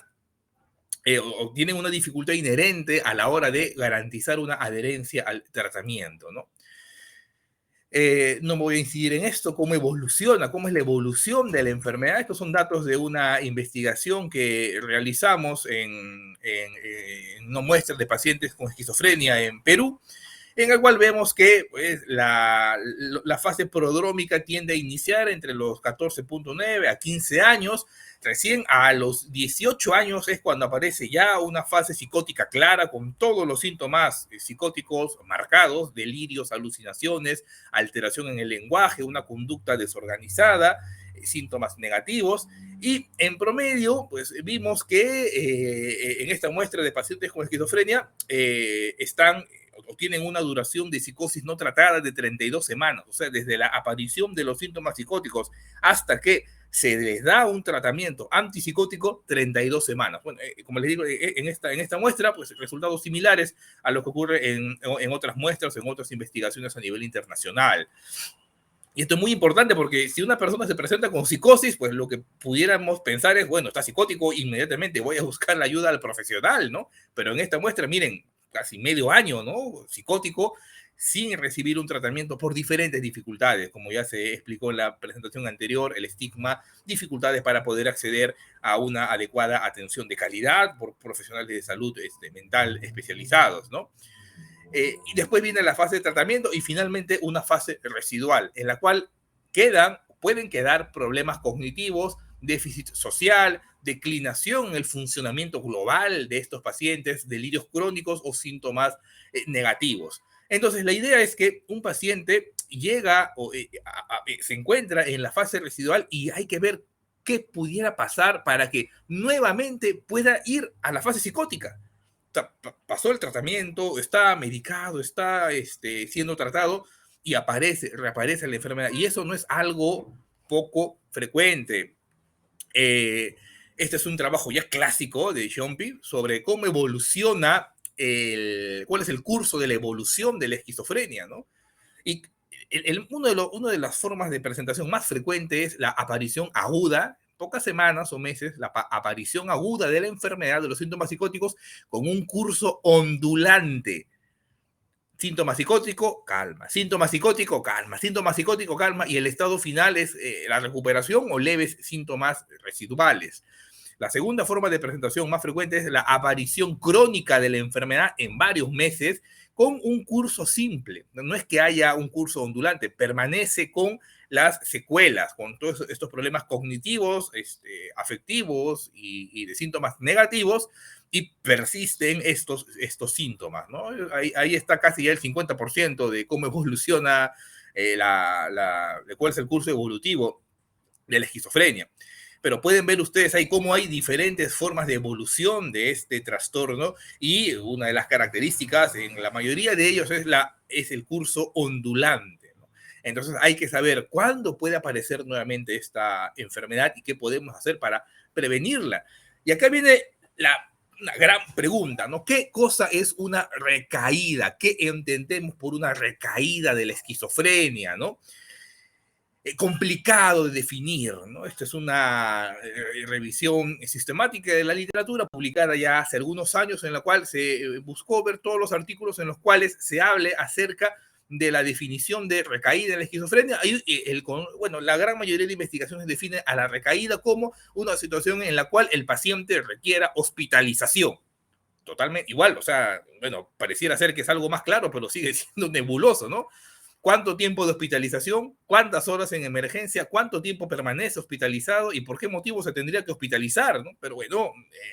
o tienen una dificultad inherente a la hora de garantizar una adherencia al tratamiento, ¿no? No me voy a incidir en esto, cómo evoluciona, cómo es la evolución de la enfermedad. Estos son datos de una investigación que realizamos en una muestra de pacientes con esquizofrenia en Perú, en el cual vemos que pues, la fase prodrómica tiende a iniciar entre los 14.9 a 15 años. Recién a los 18 años es cuando aparece ya una fase psicótica clara con todos los síntomas psicóticos marcados, delirios, alucinaciones, alteración en el lenguaje, una conducta desorganizada, síntomas negativos. Y en promedio, pues vimos que en esta muestra de pacientes con esquizofrenia están o tienen una duración de psicosis no tratada de 32 semanas, o sea, desde la aparición de los síntomas psicóticos hasta que se les da un tratamiento antipsicótico, 32 semanas. Bueno, como les digo, en esta muestra, pues resultados similares a lo que ocurre en otras muestras, en otras investigaciones a nivel internacional. Y esto es muy importante porque si una persona se presenta con psicosis, pues lo que pudiéramos pensar es, bueno, está psicótico, inmediatamente voy a buscar la ayuda al profesional, ¿no? Pero en esta muestra, miren, casi medio año, ¿no? Psicótico, sin recibir un tratamiento por diferentes dificultades, como ya se explicó en la presentación anterior, el estigma, dificultades para poder acceder a una adecuada atención de calidad por profesionales de salud mental especializados, ¿no? Y después viene la fase de tratamiento y finalmente una fase residual, en la cual pueden quedar problemas cognitivos, déficit social, declinación en el funcionamiento global de estos pacientes, delirios crónicos o síntomas negativos. Entonces, la idea es que un paciente llega o se encuentra en la fase residual y hay que ver qué pudiera pasar para que nuevamente pueda ir a la fase psicótica. Pasó el tratamiento, está medicado, está siendo tratado y reaparece la enfermedad. Y eso no es algo poco frecuente. Este es un trabajo ya clásico de Schompi sobre cómo evoluciona cuál es el curso de la evolución de la esquizofrenia, ¿no? Y una de las formas de presentación más frecuente es la aparición aguda, pocas semanas o meses, la aparición aguda de la enfermedad, de los síntomas psicóticos, con un curso ondulante. Síntoma psicótico, calma. Síntoma psicótico, calma. Síntoma psicótico, calma. Y el estado final es la recuperación o leves síntomas residuales. La segunda forma de presentación más frecuente es la aparición crónica de la enfermedad en varios meses con un curso simple. No es que haya un curso ondulante, permanece con las secuelas, con todos estos problemas cognitivos, afectivos y de síntomas negativos, y persisten estos síntomas, ¿no? Ahí está casi ya el 50% de cómo evoluciona, de cuál es el curso evolutivo de la esquizofrenia. pero pueden ver ustedes ahí cómo hay diferentes formas de evolución de este trastorno y una de las características en la mayoría de ellos es el curso ondulante, ¿no? Entonces hay que saber cuándo puede aparecer nuevamente esta enfermedad y qué podemos hacer para prevenirla. Y acá viene una gran pregunta, ¿no? ¿Qué cosa es una recaída? ¿Qué entendemos por una recaída de la esquizofrenia, ¿no? Complicado de definir, ¿no? Esta es una revisión sistemática de la literatura publicada ya hace algunos años en la cual se buscó ver todos los artículos en los cuales se hable acerca de la definición de recaída en la esquizofrenia. Bueno, la gran mayoría de investigaciones define a la recaída como una situación en la cual el paciente requiera hospitalización. Totalmente igual, o sea, bueno, pareciera ser que es algo más claro, pero sigue siendo nebuloso, ¿no? ¿Cuánto tiempo de hospitalización? ¿Cuántas horas en emergencia? ¿Cuánto tiempo permanece hospitalizado? ¿Y por qué motivo se tendría que hospitalizar, ¿no? Pero bueno,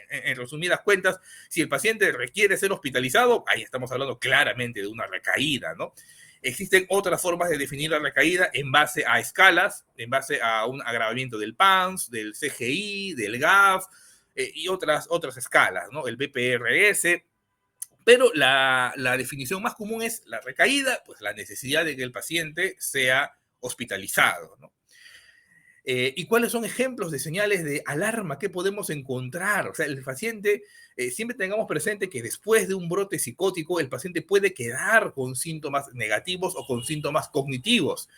en resumidas cuentas, si el paciente requiere ser hospitalizado, ahí estamos hablando claramente de una recaída, ¿no? Existen otras formas de definir la recaída en base a escalas, en base a un agravamiento del PANSS, del CGI, del GAF y otras escalas, ¿no? El BPRS. Pero la definición más común es la recaída, pues la necesidad de que el paciente sea hospitalizado, ¿no? ¿Y cuáles son ejemplos de señales de alarma que podemos encontrar? O sea, el paciente, siempre tengamos presente que después de un brote psicótico, el paciente puede quedar con síntomas negativos o con síntomas cognitivos.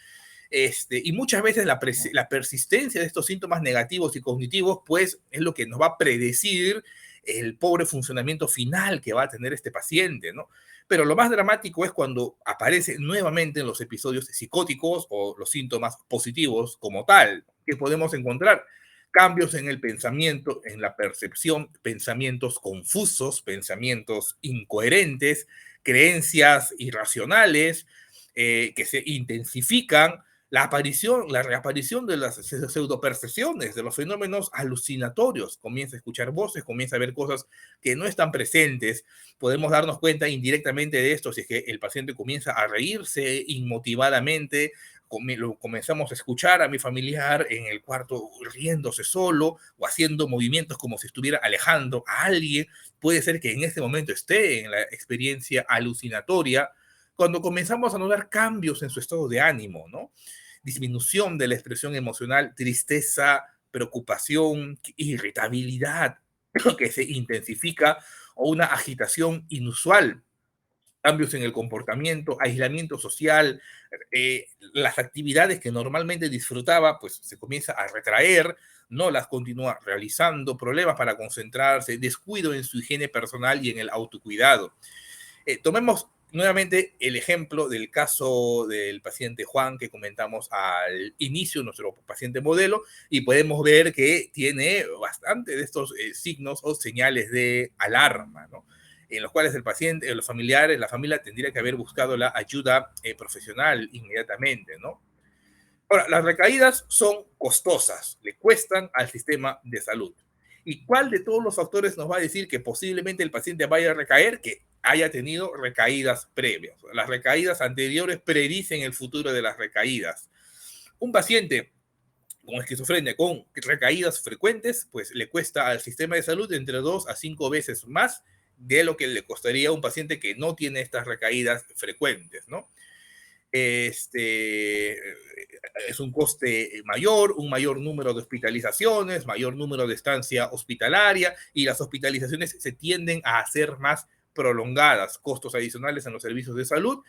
Y muchas veces la persistencia de estos síntomas negativos y cognitivos, pues, es lo que nos va a predecir el pobre funcionamiento final que va a tener este paciente, ¿no? Pero lo más dramático es cuando aparece nuevamente en los episodios psicóticos o los síntomas positivos como tal, que podemos encontrar cambios en el pensamiento, en la percepción, pensamientos confusos, pensamientos incoherentes, creencias irracionales que se intensifican, la reaparición de las pseudopercepciones, de los fenómenos alucinatorios. Comienza a escuchar voces, comienza a ver cosas que no están presentes. Podemos darnos cuenta indirectamente de esto si es que el paciente comienza a reírse inmotivadamente. Comenzamos a escuchar a mi familiar en el cuarto riéndose solo o haciendo movimientos como si estuviera alejando a alguien. Puede ser que en este momento esté en la experiencia alucinatoria. Cuando comenzamos a notar cambios en su estado de ánimo, ¿no? Disminución de la expresión emocional, tristeza, preocupación, irritabilidad que se intensifica o una agitación inusual, cambios en el comportamiento, aislamiento social, las actividades que normalmente disfrutaba, pues se comienza a retraer, no las continúa realizando, problemas para concentrarse, descuido en su higiene personal y en el autocuidado. Tomemos nuevamente el ejemplo del caso del paciente Juan que comentamos al inicio, nuestro paciente modelo, y podemos ver que tiene bastante de estos signos o señales de alarma, ¿no? En los cuales el paciente, los familiares, la familia tendría que haber buscado la ayuda profesional inmediatamente, ¿no? Ahora, las recaídas son costosas, le cuestan al sistema de salud. ¿Y cuál de todos los factores nos va a decir que posiblemente el paciente vaya a recaer? Que haya tenido recaídas previas. Las recaídas anteriores predicen el futuro de las recaídas. Un paciente con esquizofrenia con recaídas frecuentes, pues le cuesta al sistema de salud entre 2 a 5 veces más de lo que le costaría a un paciente que no tiene estas recaídas frecuentes, ¿no? Es un coste mayor, un mayor número de hospitalizaciones, mayor número de estancia hospitalaria y las hospitalizaciones se tienden a hacer más prolongadas, costos adicionales en los servicios de salud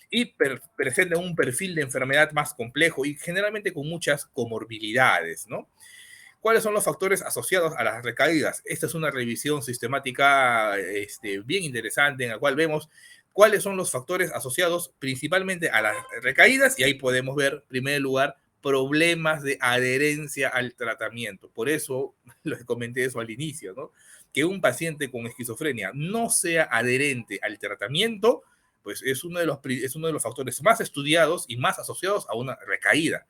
y presentan un perfil de enfermedad más complejo y generalmente con muchas comorbilidades, ¿no? ¿Cuáles son los factores asociados a las recaídas? Esta es una revisión sistemática bien interesante en la cual vemos cuáles son los factores asociados principalmente a las recaídas y ahí podemos ver, en primer lugar, problemas de adherencia al tratamiento. Por eso les comenté eso al inicio, ¿no? Que un paciente con esquizofrenia no sea adherente al tratamiento, pues es uno de los factores más estudiados y más asociados a una recaída.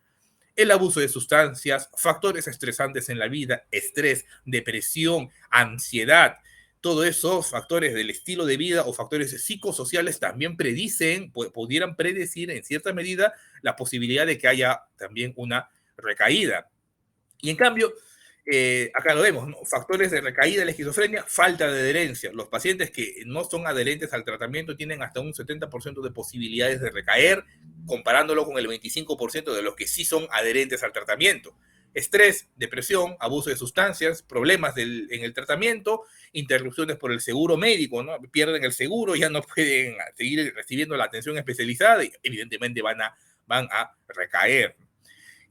El abuso de sustancias, factores estresantes en la vida, estrés, depresión, ansiedad, todo eso, factores del estilo de vida o factores psicosociales también pudieran predecir en cierta medida la posibilidad de que haya también una recaída. Y en cambio, acá lo vemos, ¿no? Factores de recaída de la esquizofrenia, falta de adherencia. Los pacientes que no son adherentes al tratamiento tienen hasta un 70% de posibilidades de recaer, comparándolo con el 25% de los que sí son adherentes al tratamiento. Estrés, depresión, abuso de sustancias, problemas en el tratamiento, interrupciones por el seguro médico, ¿no? Pierden el seguro, ya no pueden seguir recibiendo la atención especializada y evidentemente van a recaer.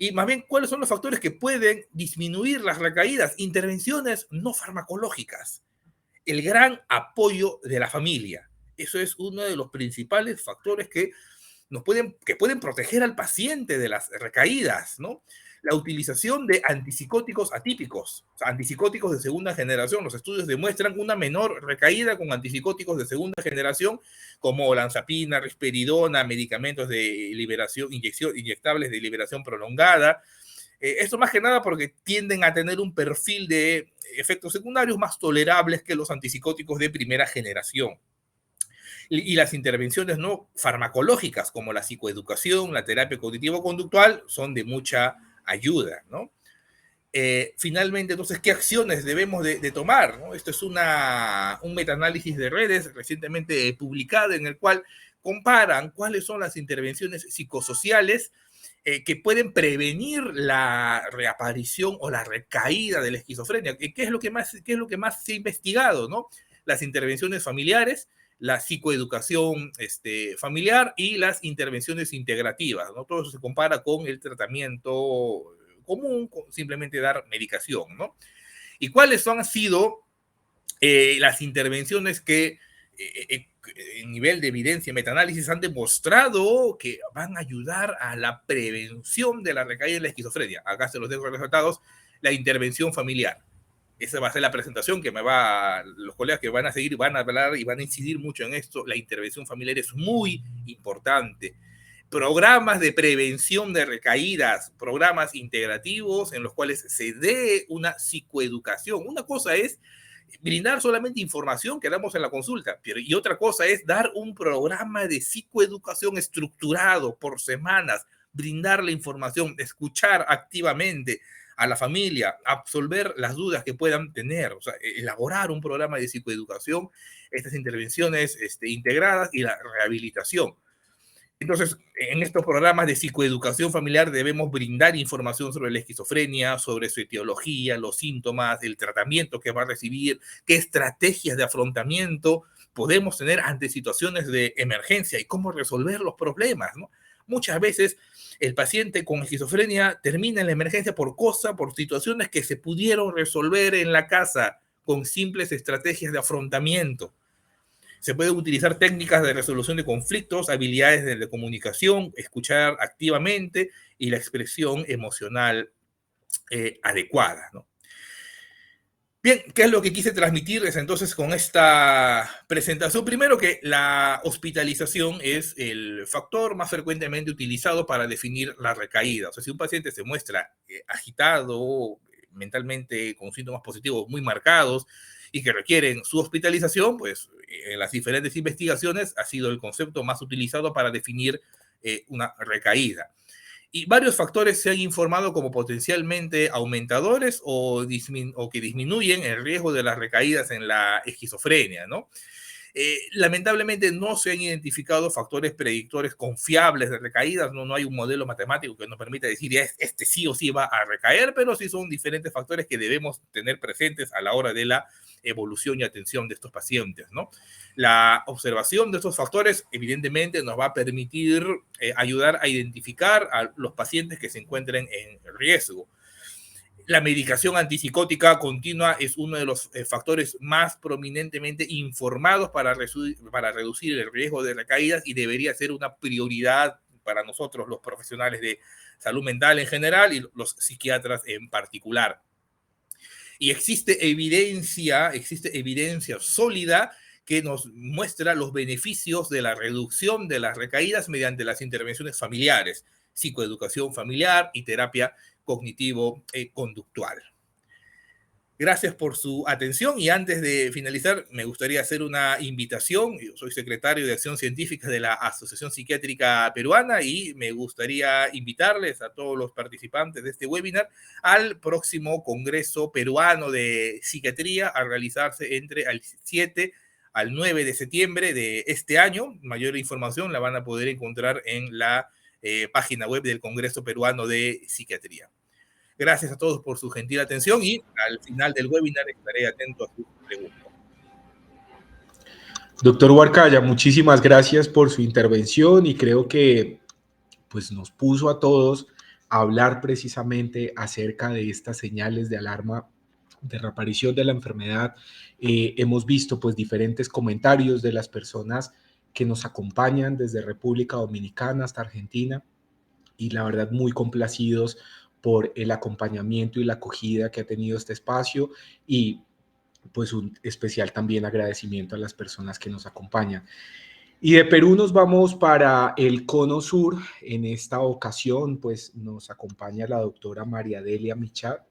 Y más bien, ¿cuáles son los factores que pueden disminuir las recaídas? Intervenciones no farmacológicas. El gran apoyo de la familia. Eso es uno de los principales factores que pueden proteger al paciente de las recaídas, ¿no? La utilización de antipsicóticos atípicos, o sea, antipsicóticos de segunda generación. Los estudios demuestran una menor recaída con antipsicóticos de segunda generación, como olanzapina, risperidona, medicamentos de liberación, inyectables de liberación prolongada. Esto más que nada porque tienden a tener un perfil de efectos secundarios más tolerables que los antipsicóticos de primera generación. Y las intervenciones no farmacológicas, como la psicoeducación, la terapia cognitivo-conductual, son de mucha ayuda, ¿no? Finalmente, entonces, ¿qué acciones debemos de tomar, ¿no? Esto es un metaanálisis de redes recientemente publicado en el cual comparan cuáles son las intervenciones psicosociales que pueden prevenir la reaparición o la recaída de la esquizofrenia. ¿Qué es lo que más se ha investigado, ¿no? Las intervenciones familiares, la psicoeducación familiar y las intervenciones integrativas, ¿no? Todo eso se compara con el tratamiento común, con simplemente dar medicación, ¿no? ¿Y cuáles han sido las intervenciones que en nivel de evidencia y metaanálisis han demostrado que van a ayudar a la prevención de la recaída de la esquizofrenia? Acá se los dejo resultados. La intervención familiar. Esa va a ser la presentación que los colegas que van a seguir van a hablar y van a incidir mucho en esto. La intervención familiar es muy importante. Programas de prevención de recaídas, programas integrativos en los cuales se dé una psicoeducación. Una cosa es brindar solamente información que damos en la consulta, y otra cosa es dar un programa de psicoeducación estructurado por semanas, brindar la información, escuchar activamente a la familia, absolver las dudas que puedan tener, o sea, elaborar un programa de psicoeducación, estas intervenciones integradas y la rehabilitación. Entonces, en estos programas de psicoeducación familiar debemos brindar información sobre la esquizofrenia, sobre su etiología, los síntomas, el tratamiento que va a recibir, qué estrategias de afrontamiento podemos tener ante situaciones de emergencia y cómo resolver los problemas, ¿no? Muchas veces el paciente con esquizofrenia termina en la emergencia por situaciones que se pudieron resolver en la casa con simples estrategias de afrontamiento. Se pueden utilizar técnicas de resolución de conflictos, habilidades de comunicación, escuchar activamente y la expresión emocional adecuada, ¿no? Bien, ¿qué es lo que quise transmitirles entonces con esta presentación? Primero, que la hospitalización es el factor más frecuentemente utilizado para definir la recaída. O sea, si un paciente se muestra agitado, mentalmente con síntomas positivos muy marcados y que requieren su hospitalización, pues en las diferentes investigaciones ha sido el concepto más utilizado para definir una recaída. Y varios factores se han informado como potencialmente aumentadores o que disminuyen el riesgo de las recaídas en la esquizofrenia, ¿no? Lamentablemente no se han identificado factores predictores confiables de recaídas, no hay un modelo matemático que nos permita decir este sí o sí va a recaer, pero sí son diferentes factores que debemos tener presentes a la hora de la evolución y atención de estos pacientes, ¿no? La observación de estos factores evidentemente nos va a permitir ayudar a identificar a los pacientes que se encuentren en riesgo. La medicación antipsicótica continua es uno de los factores más prominentemente informados para reducir el riesgo de recaídas y debería ser una prioridad para nosotros, los profesionales de salud mental en general y los psiquiatras en particular. Y existe evidencia sólida que nos muestra los beneficios de la reducción de las recaídas mediante las intervenciones familiares, psicoeducación familiar y terapia cognitivo-conductual. Gracias por su atención y antes de finalizar me gustaría hacer una invitación. Yo soy secretario de Acción Científica de la Asociación Psiquiátrica Peruana y me gustaría invitarles a todos los participantes de este webinar al próximo Congreso Peruano de Psiquiatría a realizarse entre el 7 al 9 de septiembre de este año. Mayor información la van a poder encontrar en la página web del Congreso Peruano de Psiquiatría. Gracias a todos por su gentil atención y al final del webinar estaré atento a sus preguntas. Doctor Huarcaya, muchísimas gracias por su intervención y creo que pues, nos puso a todos a hablar precisamente acerca de estas señales de alarma de reaparición de la enfermedad. Hemos visto pues diferentes comentarios de las personas que nos acompañan desde República Dominicana hasta Argentina y la verdad muy complacidos por el acompañamiento y la acogida que ha tenido este espacio y pues un especial también agradecimiento a las personas que nos acompañan. Y de Perú nos vamos para el Cono Sur. En esta ocasión pues nos acompaña la doctora María Delia Michat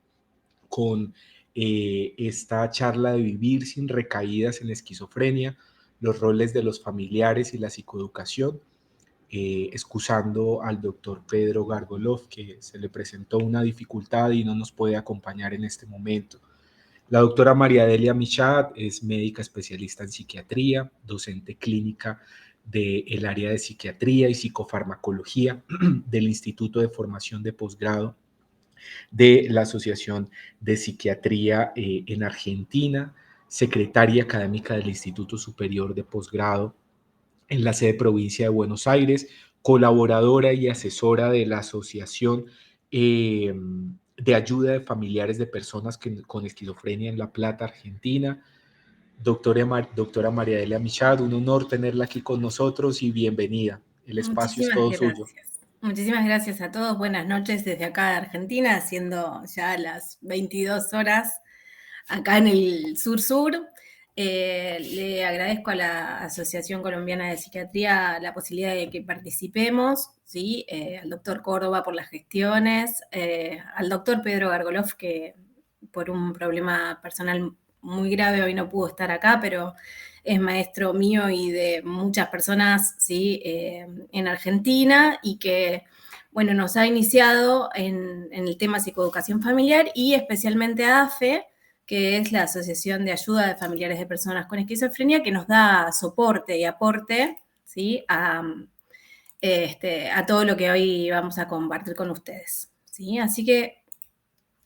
con esta charla de vivir sin recaídas en esquizofrenia, los roles de los familiares y la psicoeducación. Excusando al doctor Pedro Gargolov, que se le presentó una dificultad y no nos puede acompañar en este momento. La doctora María Delia Michat es médica especialista en psiquiatría, docente clínica del área de psiquiatría y psicofarmacología del Instituto de Formación de Posgrado de la Asociación de Psiquiatría en Argentina, secretaria académica del Instituto Superior de Posgrado en la sede provincia de Buenos Aires, colaboradora y asesora de la Asociación de Ayuda de Familiares de Personas con Esquizofrenia en La Plata, Argentina. Doctora María Delia Michat, un honor tenerla aquí con nosotros y bienvenida. El espacio es todo suyo. Muchísimas gracias a todos. Buenas noches desde acá de Argentina, siendo ya las 22 horas acá en el sur-sur. Le agradezco a la Asociación Colombiana de Psiquiatría la posibilidad de que participemos, ¿sí? Al doctor Córdoba por las gestiones, al doctor Pedro Gargolov, que por un problema personal muy grave hoy no pudo estar acá, pero es maestro mío y de muchas personas, ¿sí? En Argentina y que, bueno, nos ha iniciado en el tema psicoeducación familiar y especialmente a AFE, que es la Asociación de Ayuda de Familiares de Personas con Esquizofrenia, que nos da soporte y aporte, ¿sí? a todo lo que hoy vamos a compartir con ustedes, ¿sí? Así que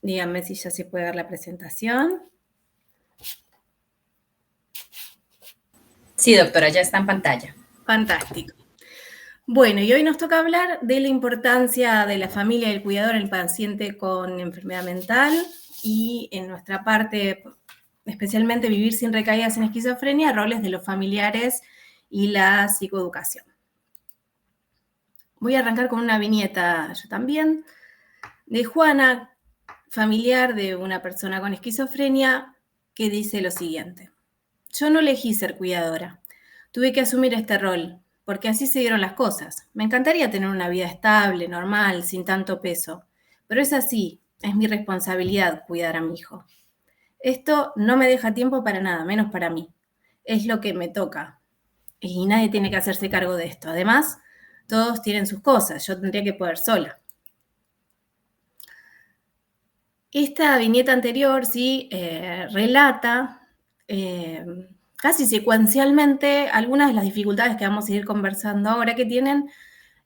díganme si ya se puede ver la presentación. Sí, doctora, ya está en pantalla. Fantástico. Bueno, y hoy nos toca hablar de la importancia de la familia y el cuidador en el paciente con enfermedad mental y en nuestra parte, especialmente vivir sin recaídas en esquizofrenia, roles de los familiares y la psicoeducación. Voy a arrancar con una viñeta yo también, de Juana, familiar de una persona con esquizofrenia, que dice lo siguiente. Yo no elegí ser cuidadora. Tuve que asumir este rol, porque así se dieron las cosas. Me encantaría tener una vida estable, normal, sin tanto peso. Pero es así, es mi responsabilidad cuidar a mi hijo. Esto no me deja tiempo para nada, menos para mí. Es lo que me toca. Y nadie tiene que hacerse cargo de esto. Además, todos tienen sus cosas. Yo tendría que poder sola. Esta viñeta anterior, sí, relata casi secuencialmente algunas de las dificultades que vamos a ir conversando ahora que tienen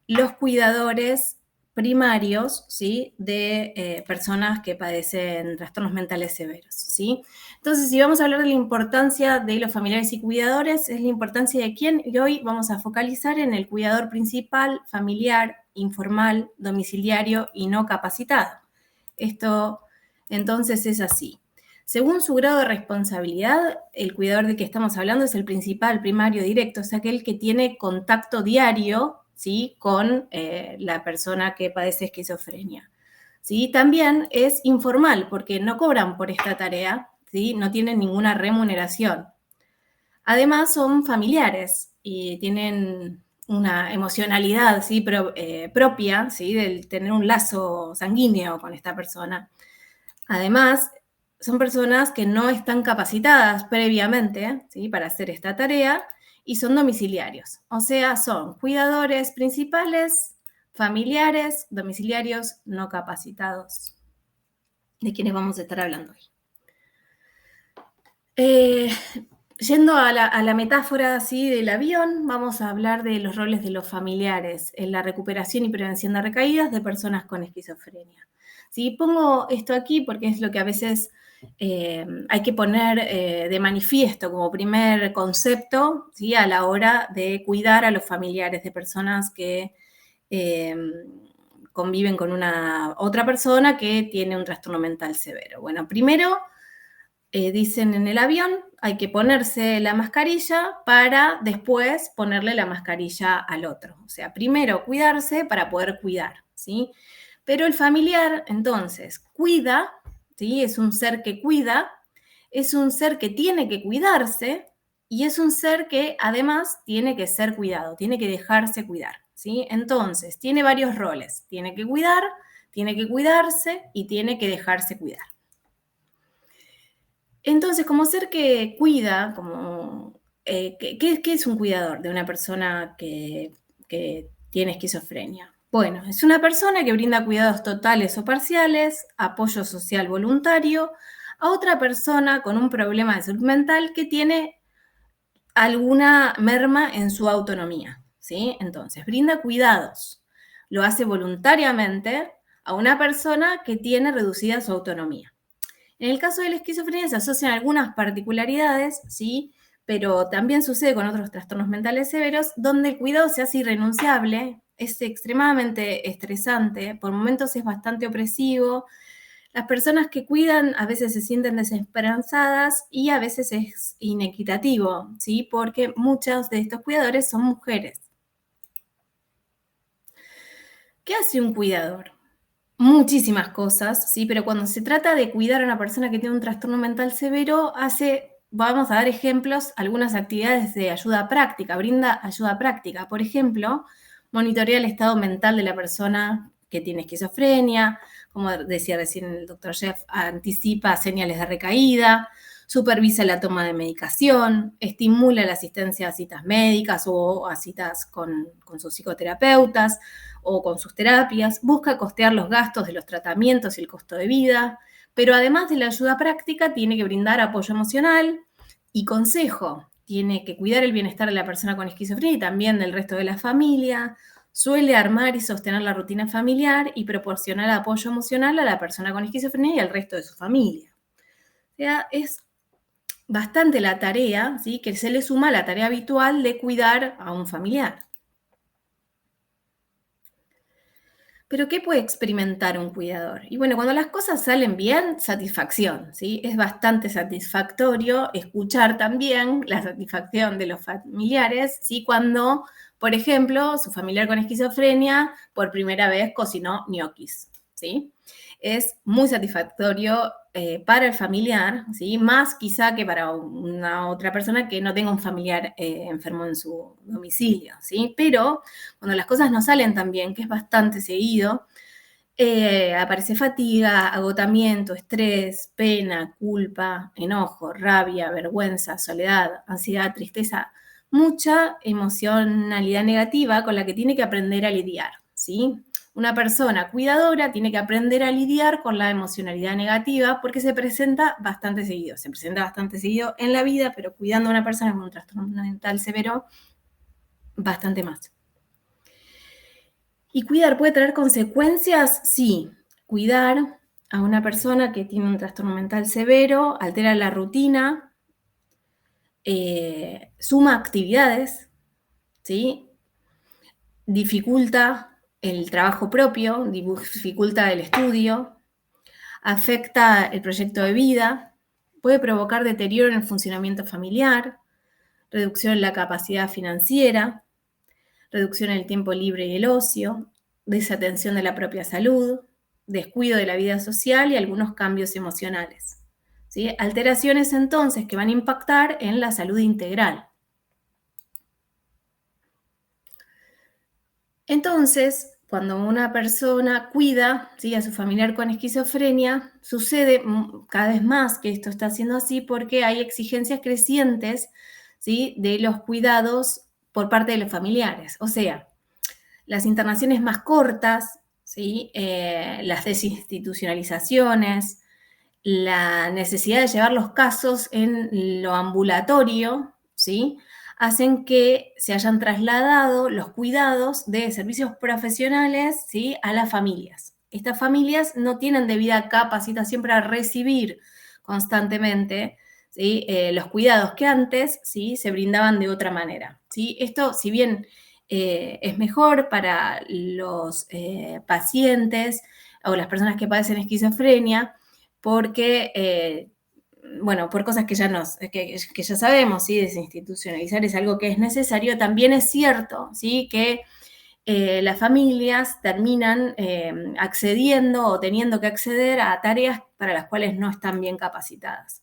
los cuidadores primarios, ¿sí? de personas que padecen trastornos mentales severos, ¿sí? Entonces, si vamos a hablar de la importancia de los familiares y cuidadores, es la importancia de quién, y hoy vamos a focalizar en el cuidador principal, familiar, informal, domiciliario y no capacitado. Esto, entonces, es así. Según su grado de responsabilidad, el cuidador de que estamos hablando es el principal, primario, directo, es aquel que tiene contacto diario, ¿sí? con la persona que padece esquizofrenia. ¿Sí? También es informal, porque no cobran por esta tarea, ¿sí? No tienen ninguna remuneración. Además, son familiares y tienen una emocionalidad, ¿sí? propia, ¿sí? del tener un lazo sanguíneo con esta persona. Además, son personas que no están capacitadas previamente, ¿sí?, para hacer esta tarea y son domiciliarios. O sea, son cuidadores principales, familiares, domiciliarios no capacitados, de quienes vamos a estar hablando hoy. Yendo a la metáfora así del avión, vamos a hablar de los roles de los familiares en la recuperación y prevención de recaídas de personas con esquizofrenia. ¿Sí? Pongo esto aquí porque es lo que a veces hay que poner de manifiesto como primer concepto, ¿sí?, a la hora de cuidar a los familiares de personas que conviven con otra persona que tiene un trastorno mental severo. Bueno, primero dicen en el avión, hay que ponerse la mascarilla para después ponerle la mascarilla al otro. O sea, primero cuidarse para poder cuidar, ¿sí? Pero el familiar, entonces, cuida, ¿sí? Es un ser que cuida, es un ser que tiene que cuidarse y es un ser que además tiene que ser cuidado, tiene que dejarse cuidar, ¿sí? Entonces, tiene varios roles. Tiene que cuidar, tiene que cuidarse y tiene que dejarse cuidar. Entonces, como ser que cuida, ¿qué es un cuidador de una persona que tiene esquizofrenia? Bueno, es una persona que brinda cuidados totales o parciales, apoyo social voluntario a otra persona con un problema de salud mental que tiene alguna merma en su autonomía, ¿sí? Entonces, brinda cuidados, lo hace voluntariamente a una persona que tiene reducida su autonomía. En el caso de la esquizofrenia se asocian algunas particularidades, ¿sí?, pero también sucede con otros trastornos mentales severos, donde el cuidado se hace irrenunciable, es extremadamente estresante, por momentos es bastante opresivo. Las personas que cuidan a veces se sienten desesperanzadas y a veces es inequitativo, ¿sí?, porque muchos de estos cuidadores son mujeres. ¿Qué hace un cuidador? Muchísimas cosas, sí, pero cuando se trata de cuidar a una persona que tiene un trastorno mental severo, vamos a dar ejemplos, algunas actividades de ayuda práctica, brinda ayuda práctica. Por ejemplo, monitorea el estado mental de la persona que tiene esquizofrenia, como decía recién el doctor Jeff, anticipa señales de recaída, supervisa la toma de medicación, estimula la asistencia a citas médicas o a citas con sus psicoterapeutas o con sus terapias, busca costear los gastos de los tratamientos y el costo de vida, pero además de la ayuda práctica tiene que brindar apoyo emocional y consejo, tiene que cuidar el bienestar de la persona con esquizofrenia y también del resto de la familia, suele armar y sostener la rutina familiar y proporcionar apoyo emocional a la persona con esquizofrenia y al resto de su familia. O sea, es bastante la tarea, ¿sí?, que se le suma a la tarea habitual de cuidar a un familiar. Pero ¿qué puede experimentar un cuidador? Y bueno, cuando las cosas salen bien, satisfacción, ¿sí? Es bastante satisfactorio escuchar también la satisfacción de los familiares, ¿sí?, cuando, por ejemplo, su familiar con esquizofrenia por primera vez cocinó ñoquis, ¿sí? Es muy satisfactorio para el familiar, ¿sí?, más quizá que para una otra persona que no tenga un familiar enfermo en su domicilio, ¿sí? Pero cuando las cosas no salen tan bien, que es bastante seguido, aparece fatiga, agotamiento, estrés, pena, culpa, enojo, rabia, vergüenza, soledad, ansiedad, tristeza, mucha emocionalidad negativa con la que tiene que aprender a lidiar, ¿sí? Una persona cuidadora tiene que aprender a lidiar con la emocionalidad negativa porque se presenta bastante seguido. Se presenta bastante seguido en la vida, pero cuidando a una persona con un trastorno mental severo, bastante más. ¿Y cuidar puede traer consecuencias? Sí. Cuidar a una persona que tiene un trastorno mental severo altera la rutina, suma actividades, ¿sí?, dificulta el trabajo propio, dificulta el estudio, afecta el proyecto de vida, puede provocar deterioro en el funcionamiento familiar, reducción en la capacidad financiera, reducción en el tiempo libre y el ocio, desatención de la propia salud, descuido de la vida social y algunos cambios emocionales, ¿sí? Alteraciones entonces que van a impactar en la salud integral. Entonces, cuando una persona cuida, ¿sí?, a su familiar con esquizofrenia, sucede cada vez más que esto está siendo así porque hay exigencias crecientes, ¿sí?, de los cuidados por parte de los familiares. O sea, las internaciones más cortas, ¿sí?, las desinstitucionalizaciones, la necesidad de llevar los casos en lo ambulatorio, ¿sí?, hacen que se hayan trasladado los cuidados de servicios profesionales, ¿sí?, a las familias. Estas familias no tienen debida capacitación para recibir constantemente, ¿sí?, los cuidados que antes, ¿sí?, se brindaban de otra manera, ¿sí? Esto, si bien es mejor para los pacientes o las personas que padecen esquizofrenia, porque, bueno, por cosas que ya sabemos, ¿sí?, desinstitucionalizar es algo que es necesario. También es cierto, ¿sí?, que las familias terminan accediendo o teniendo que acceder a tareas para las cuales no están bien capacitadas.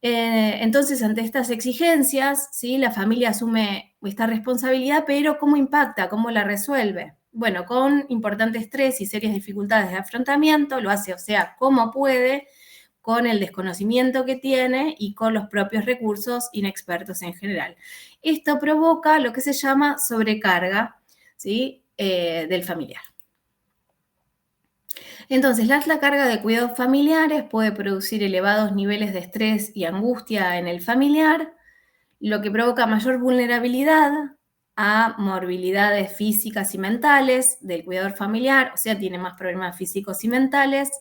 Entonces, ante estas exigencias, ¿sí?, la familia asume esta responsabilidad, pero ¿cómo impacta? ¿Cómo la resuelve? Bueno, con importante estrés y serias dificultades de afrontamiento, lo hace, o sea, como puede, con el desconocimiento que tiene y con los propios recursos inexpertos en general. Esto provoca lo que se llama sobrecarga, ¿sí?, del familiar. Entonces, la alta carga de cuidados familiares puede producir elevados niveles de estrés y angustia en el familiar, lo que provoca mayor vulnerabilidad a morbilidades físicas y mentales del cuidador familiar, o sea, tiene más problemas físicos y mentales,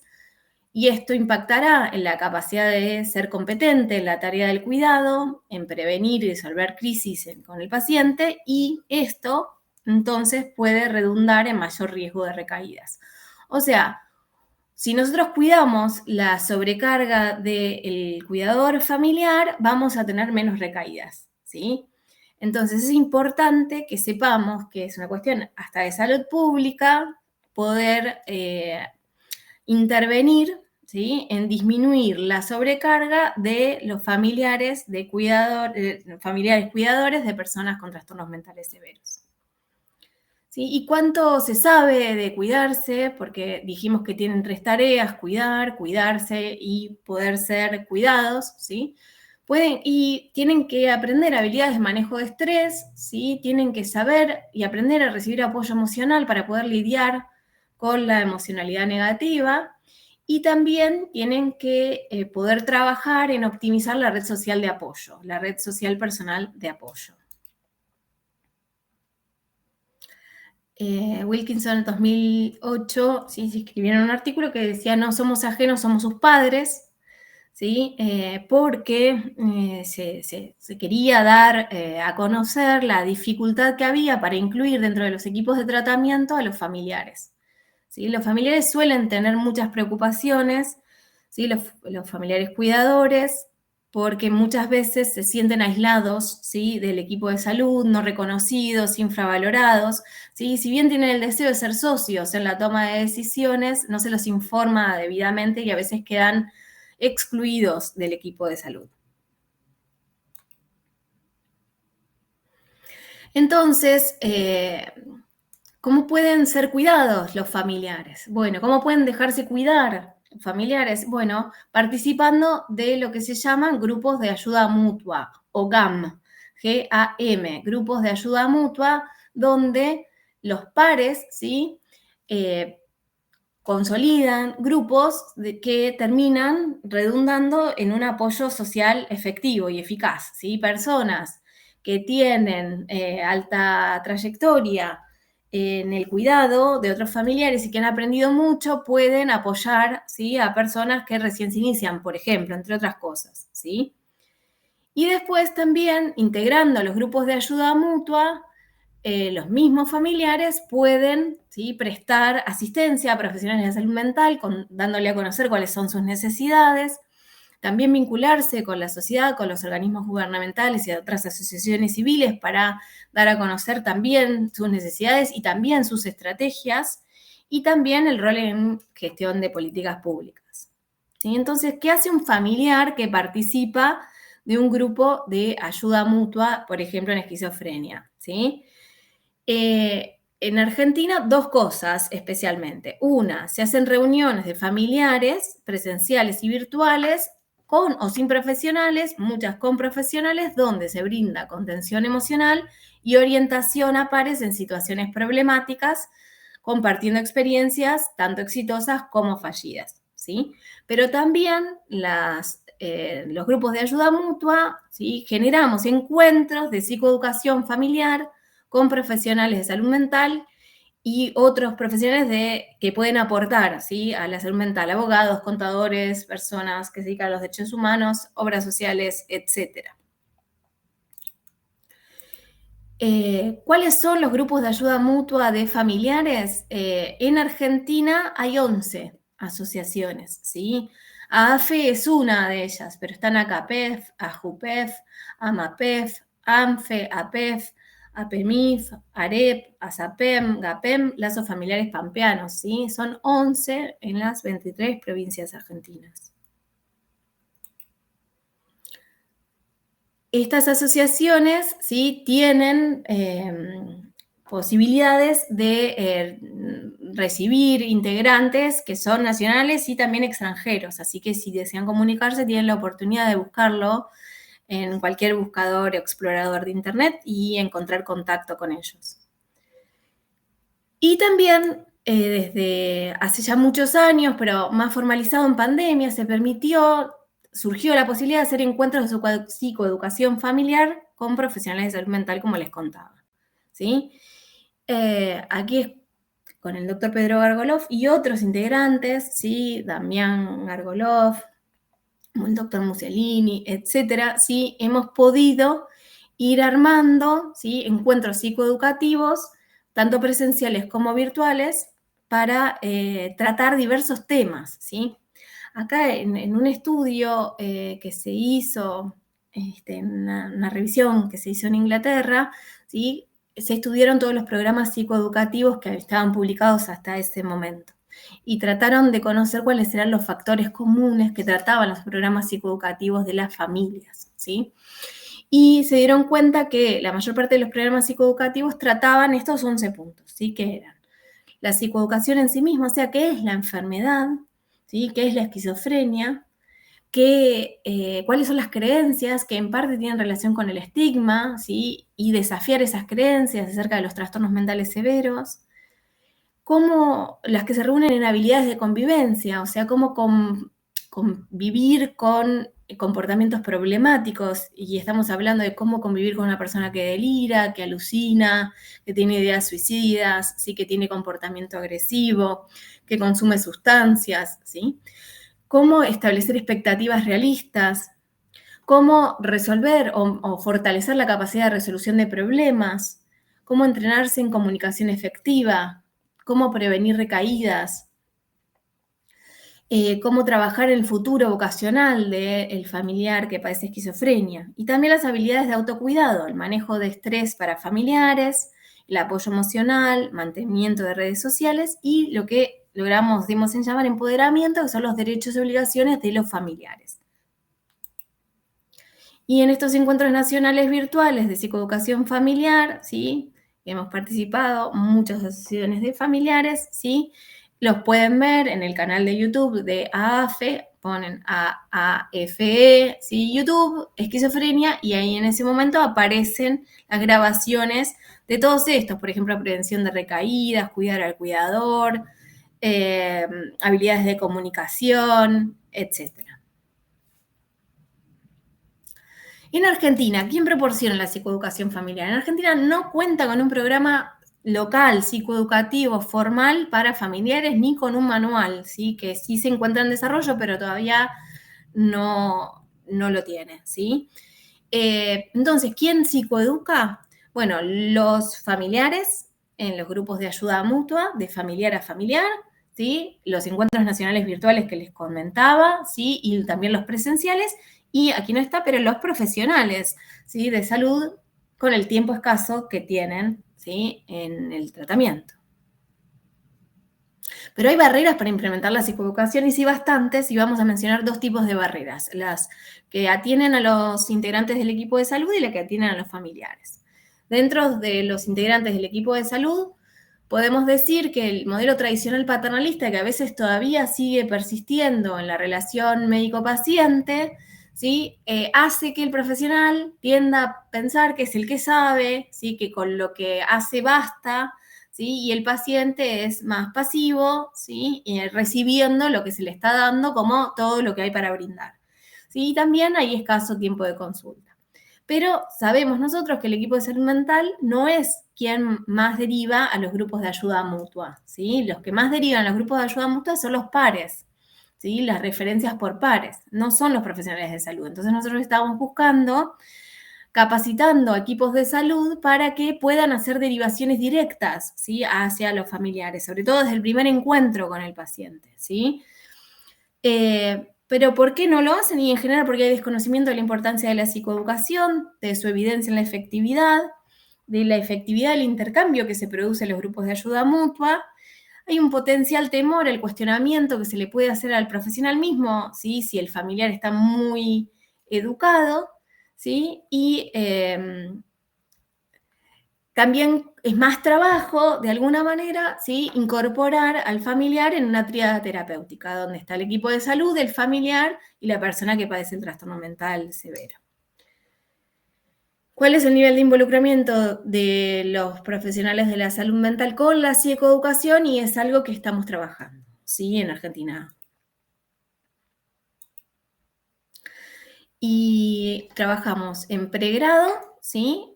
y esto impactará en la capacidad de ser competente en la tarea del cuidado, en prevenir y resolver crisis con el paciente, y esto entonces puede redundar en mayor riesgo de recaídas. O sea, si nosotros cuidamos la sobrecarga del cuidador familiar, vamos a tener menos recaídas, ¿sí? Entonces es importante que sepamos que es una cuestión hasta de salud pública poder intervenir, ¿sí?, en disminuir la sobrecarga de los familiares cuidadores de personas con trastornos mentales severos. ¿Sí? ¿Y cuánto se sabe de cuidarse? Porque dijimos que tienen 3 tareas: cuidar, cuidarse y poder ser cuidados, ¿sí? Y tienen que aprender habilidades de manejo de estrés, ¿sí? Tienen que saber y aprender a recibir apoyo emocional para poder lidiar con la emocionalidad negativa, y también tienen que poder trabajar en optimizar la red social de apoyo, la red social personal de apoyo. Wilkinson en 2008, ¿sí?, se escribieron un artículo que decía: no somos ajenos, somos sus padres, ¿sí? Porque se quería dar a conocer la dificultad que había para incluir dentro de los equipos de tratamiento a los familiares, ¿sí? Los familiares suelen tener muchas preocupaciones, ¿sí?, los familiares cuidadores, porque muchas veces se sienten aislados, ¿sí?, del equipo de salud, no reconocidos, infravalorados, ¿sí? Si bien tienen el deseo de ser socios en la toma de decisiones, no se los informa debidamente y a veces quedan excluidos del equipo de salud. Entonces, ¿cómo pueden ser cuidados los familiares? Bueno, ¿cómo pueden dejarse cuidar familiares? Bueno, participando de lo que se llaman grupos de ayuda mutua, o GAM, G-A-M, grupos de ayuda mutua, donde los pares, ¿sí?, consolidan grupos que terminan redundando en un apoyo social efectivo y eficaz, ¿sí? Personas que tienen alta trayectoria en el cuidado de otros familiares y que han aprendido mucho pueden apoyar, ¿sí?, a personas que recién se inician, por ejemplo, entre otras cosas, ¿sí? Y después también, integrando los grupos de ayuda mutua, los mismos familiares pueden, ¿sí?, prestar asistencia a profesionales de salud mental, dándole a conocer cuáles son sus necesidades, también vincularse con la sociedad, con los organismos gubernamentales y otras asociaciones civiles para dar a conocer también sus necesidades y también sus estrategias, y también el rol en gestión de políticas públicas, ¿sí? Entonces, ¿qué hace un familiar que participa de un grupo de ayuda mutua, por ejemplo, en esquizofrenia, ¿sí? en Argentina 2 cosas especialmente. Una, se hacen reuniones de familiares presenciales y virtuales con o sin profesionales, muchas con profesionales, donde se brinda contención emocional y orientación a pares en situaciones problemáticas, compartiendo experiencias tanto exitosas como fallidas, ¿sí? Pero también los grupos de ayuda mutua, ¿sí? Generamos encuentros de psicoeducación familiar con profesionales de salud mental y otros profesionales que pueden aportar, ¿sí? A la salud mental, abogados, contadores, personas que se dedican a los derechos humanos, obras sociales, etc. ¿Cuáles son los grupos de ayuda mutua de familiares? En Argentina hay 11 asociaciones, ¿sí? AAFE es una de ellas, pero están ACAPEF, AJUPEF, AMAPEF, ANFE, APEF, APEMIF, AREP, ASAPEM, GAPEM, Lazos Familiares Pampeanos, ¿sí? Son 11 en las 23 provincias argentinas. Estas asociaciones, ¿sí? Tienen posibilidades de recibir integrantes que son nacionales y también extranjeros, así que si desean comunicarse tienen la oportunidad de buscarlo en cualquier buscador o explorador de internet y encontrar contacto con ellos. Y también desde hace ya muchos años, pero más formalizado en pandemia, surgió la posibilidad de hacer encuentros de psicoeducación familiar con profesionales de salud mental, como les contaba, ¿sí? Aquí es con el doctor Pedro Gargolov y otros integrantes, ¿sí? Damián Gargolov, el doctor Mussolini, etcétera, ¿sí? Hemos podido ir armando, ¿sí? Encuentros psicoeducativos, tanto presenciales como virtuales, para tratar diversos temas, ¿sí? Acá en un estudio que se hizo, una revisión que se hizo en Inglaterra, ¿sí? Se estudiaron todos los programas psicoeducativos que estaban publicados hasta ese momento y trataron de conocer cuáles eran los factores comunes que trataban los programas psicoeducativos de las familias, ¿sí? Y se dieron cuenta que la mayor parte de los programas psicoeducativos trataban estos 11 puntos, ¿sí? Que eran la psicoeducación en sí misma, o sea, qué es la enfermedad, ¿sí? ¿Qué es la esquizofrenia? ¿Cuáles son las creencias que en parte tienen relación con el estigma, ¿sí? Y desafiar esas creencias acerca de los trastornos mentales severos. Cómo las que se reúnen en habilidades de convivencia, o sea, cómo convivir con comportamientos problemáticos, y estamos hablando de cómo convivir con una persona que delira, que alucina, que tiene ideas suicidas, ¿sí? Que tiene comportamiento agresivo, que consume sustancias, ¿sí? Cómo establecer expectativas realistas, cómo resolver o fortalecer la capacidad de resolución de problemas, cómo entrenarse en comunicación efectiva, cómo prevenir recaídas, cómo trabajar el futuro vocacional del familiar que padece esquizofrenia, y también las habilidades de autocuidado, el manejo de estrés para familiares, el apoyo emocional, mantenimiento de redes sociales y lo que dimos en llamar empoderamiento, que son los derechos y obligaciones de los familiares. Y en estos encuentros nacionales virtuales de psicoeducación familiar, ¿sí? Hemos participado muchas asociaciones de familiares, ¿sí? Los pueden ver en el canal de YouTube de AAFE, ponen AAFE, ¿sí? YouTube, esquizofrenia, y ahí en ese momento aparecen las grabaciones de todos estos, por ejemplo, prevención de recaídas, cuidar al cuidador, habilidades de comunicación, etc. En Argentina, ¿quién proporciona la psicoeducación familiar? En Argentina no cuenta con un programa local psicoeducativo formal para familiares ni con un manual, ¿sí? Que sí se encuentra en desarrollo, pero todavía no lo tiene, ¿sí? Entonces, ¿quién psicoeduca? Bueno, los familiares en los grupos de ayuda mutua, de familiar a familiar, ¿sí? Los encuentros nacionales virtuales que les comentaba, ¿sí? Y también los presenciales. Y aquí no está, pero los profesionales, ¿sí? De salud con el tiempo escaso que tienen, ¿sí? En el tratamiento. Pero hay barreras para implementar la psicoeducación y sí bastantes, y vamos a mencionar 2 tipos de barreras, las que atienden a los integrantes del equipo de salud y las que atienden a los familiares. Dentro de los integrantes del equipo de salud, podemos decir que el modelo tradicional paternalista, que a veces todavía sigue persistiendo en la relación médico-paciente, ¿sí? Hace que el profesional tienda a pensar que es el que sabe, ¿sí? Que con lo que hace basta, ¿sí? Y el paciente es más pasivo, ¿sí? Recibiendo lo que se le está dando como todo lo que hay para brindar. ¿Sí? Y también hay escaso tiempo de consulta. Pero sabemos nosotros que el equipo de salud mental no es quien más deriva a los grupos de ayuda mutua, ¿sí? Los que más derivan a los grupos de ayuda mutua son los pares, ¿sí? Las referencias por pares, no son los profesionales de salud. Entonces nosotros estamos buscando, capacitando a equipos de salud para que puedan hacer derivaciones directas, ¿sí? Hacia los familiares, sobre todo desde el primer encuentro con el paciente, ¿sí? Pero ¿por qué no lo hacen? Y en general porque hay desconocimiento de la importancia de la psicoeducación, de su evidencia en la efectividad, de la efectividad del intercambio que se produce en los grupos de ayuda mutua. Hay un potencial temor al cuestionamiento que se le puede hacer al profesional mismo, ¿sí? Si el familiar está muy educado, ¿sí? Y también es más trabajo, de alguna manera, ¿sí? Incorporar al familiar en una tríada terapéutica, donde está el equipo de salud, el familiar y la persona que padece el trastorno mental severo. ¿Cuál es el nivel de involucramiento de los profesionales de la salud mental con la psicoeducación? Y es algo que estamos trabajando, ¿sí? En Argentina. Y trabajamos en pregrado, ¿sí?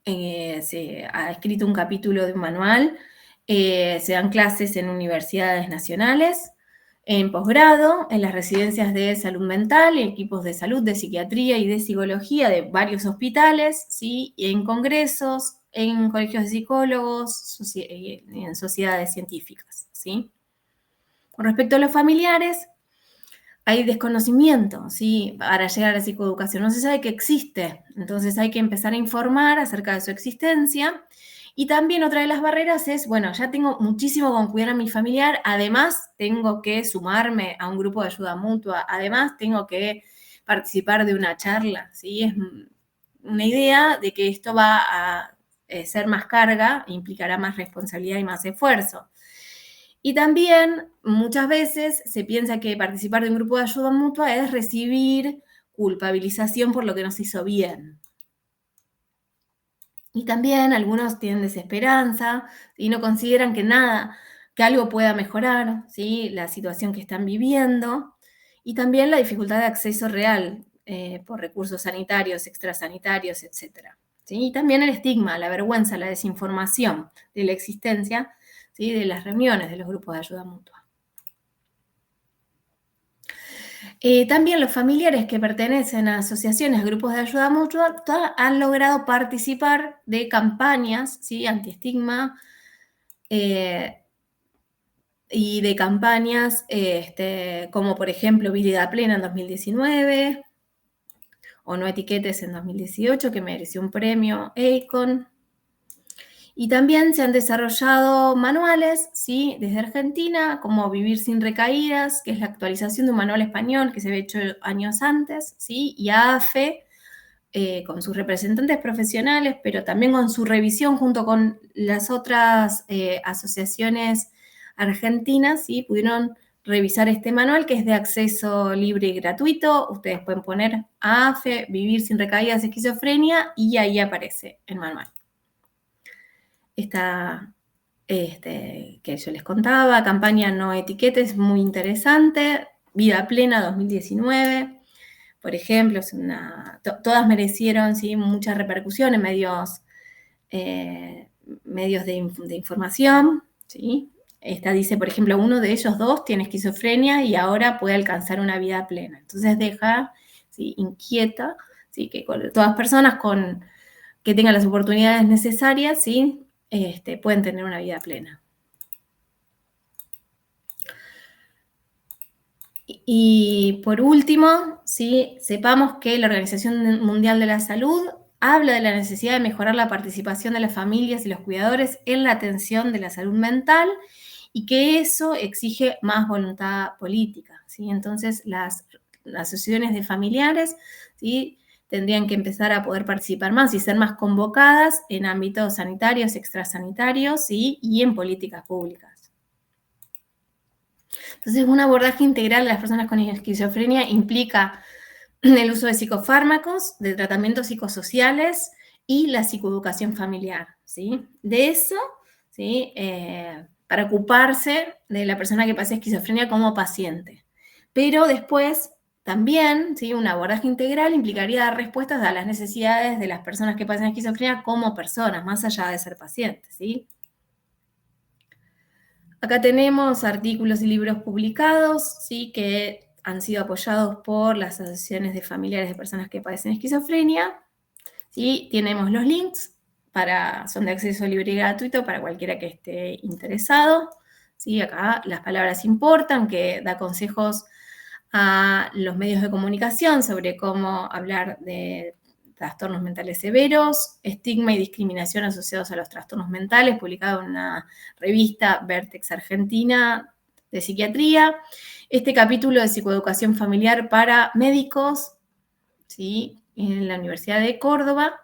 Se ha escrito un capítulo de un manual, se dan clases en universidades nacionales, en posgrado, en las residencias de salud mental, en equipos de salud, de psiquiatría y de psicología de varios hospitales, ¿sí? Y en congresos, en colegios de psicólogos, en sociedades científicas, ¿sí? Con respecto a los familiares, hay desconocimiento, ¿sí? Para llegar a la psicoeducación. No se sabe que existe, entonces hay que empezar a informar acerca de su existencia. Y también otra de las barreras es, bueno, ya tengo muchísimo con cuidar a mi familiar, además tengo que sumarme a un grupo de ayuda mutua, además tengo que participar de una charla, ¿sí? Es una idea de que esto va a ser más carga, implicará más responsabilidad y más esfuerzo. Y también muchas veces se piensa que participar de un grupo de ayuda mutua es recibir culpabilización por lo que nos hizo bien. Y también algunos tienen desesperanza y no consideran que algo pueda mejorar, ¿sí? La situación que están viviendo. Y también la dificultad de acceso real por recursos sanitarios, extrasanitarios, etc. ¿Sí? Y también el estigma, la vergüenza, la desinformación de la existencia, ¿sí? De las reuniones de los grupos de ayuda mutua. También los familiares que pertenecen a asociaciones, grupos de ayuda mutua, han logrado participar de campañas, ¿sí? Antiestigma y de campañas como por ejemplo Vida Plena en 2019 o No Etiquetes en 2018, que mereció un premio EICON. Y también se han desarrollado manuales, ¿sí? Desde Argentina, como Vivir sin recaídas, que es la actualización de un manual español que se había hecho años antes, ¿sí? Y AFE, con sus representantes profesionales, pero también con su revisión junto con las otras asociaciones argentinas, ¿sí? Pudieron revisar este manual que es de acceso libre y gratuito. Ustedes pueden poner AFE, Vivir sin recaídas, esquizofrenia, y ahí aparece el manual. Esta que yo les contaba, campaña No Etiquetes, muy interesante. Vida Plena 2019, por ejemplo, todas merecieron, ¿sí? Mucha repercusión en medios de información, ¿sí? Esta dice, por ejemplo, uno de ellos dos tiene esquizofrenia y ahora puede alcanzar una vida plena. Entonces deja, ¿sí? Inquieta, ¿sí? Que todas personas que tengan las oportunidades necesarias, ¿sí? Pueden tener una vida plena. Y por último, ¿sí? Sepamos que la Organización Mundial de la Salud habla de la necesidad de mejorar la participación de las familias y los cuidadores en la atención de la salud mental y que eso exige más voluntad política, ¿sí? Entonces, las asociaciones de familiares, ¿sí? tendrían que empezar a poder participar más y ser más convocadas en ámbitos sanitarios, extrasanitarios, ¿sí? Y en políticas públicas. Entonces, un abordaje integral de las personas con esquizofrenia implica el uso de psicofármacos, de tratamientos psicosociales y la psicoeducación familiar, ¿sí? De eso, ¿sí? Para ocuparse de la persona que padece esquizofrenia como paciente. Pero después, también, ¿sí? Un abordaje integral implicaría dar respuestas a las necesidades de las personas que padecen esquizofrenia como personas, más allá de ser pacientes, ¿sí? Acá tenemos artículos y libros publicados, ¿sí? Que han sido apoyados por las asociaciones de familiares de personas que padecen esquizofrenia. ¿Sí? Tenemos los links, son de acceso libre y gratuito para cualquiera que esté interesado. ¿Sí? Acá las palabras importan, que da consejos a los medios de comunicación sobre cómo hablar de trastornos mentales severos, estigma y discriminación asociados a los trastornos mentales, publicado en una revista Vertex Argentina de psiquiatría. Este capítulo de psicoeducación familiar para médicos, ¿sí? En la Universidad de Córdoba,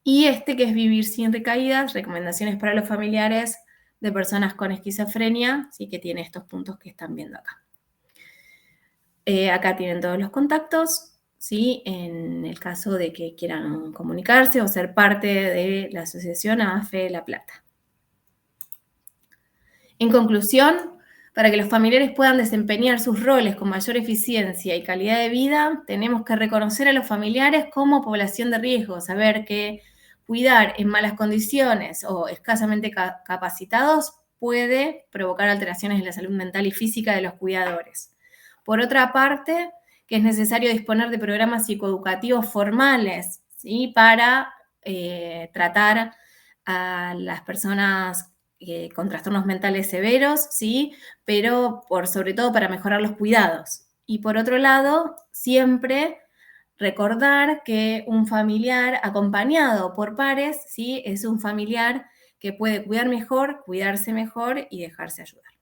y este que es Vivir sin recaídas, recomendaciones para los familiares de personas con esquizofrenia, ¿sí? Que tiene estos puntos que están viendo acá. Acá tienen todos los contactos, ¿sí? En el caso de que quieran comunicarse o ser parte de la asociación AFE La Plata. En conclusión, para que los familiares puedan desempeñar sus roles con mayor eficiencia y calidad de vida, tenemos que reconocer a los familiares como población de riesgo, saber que cuidar en malas condiciones o escasamente capacitados puede provocar alteraciones en la salud mental y física de los cuidadores. Por otra parte, que es necesario disponer de programas psicoeducativos formales, ¿sí? Para tratar a las personas con trastornos mentales severos, ¿sí? Pero sobre todo para mejorar los cuidados. Y por otro lado, siempre recordar que un familiar acompañado por pares, ¿sí? Es un familiar que puede cuidar mejor, cuidarse mejor y dejarse ayudar.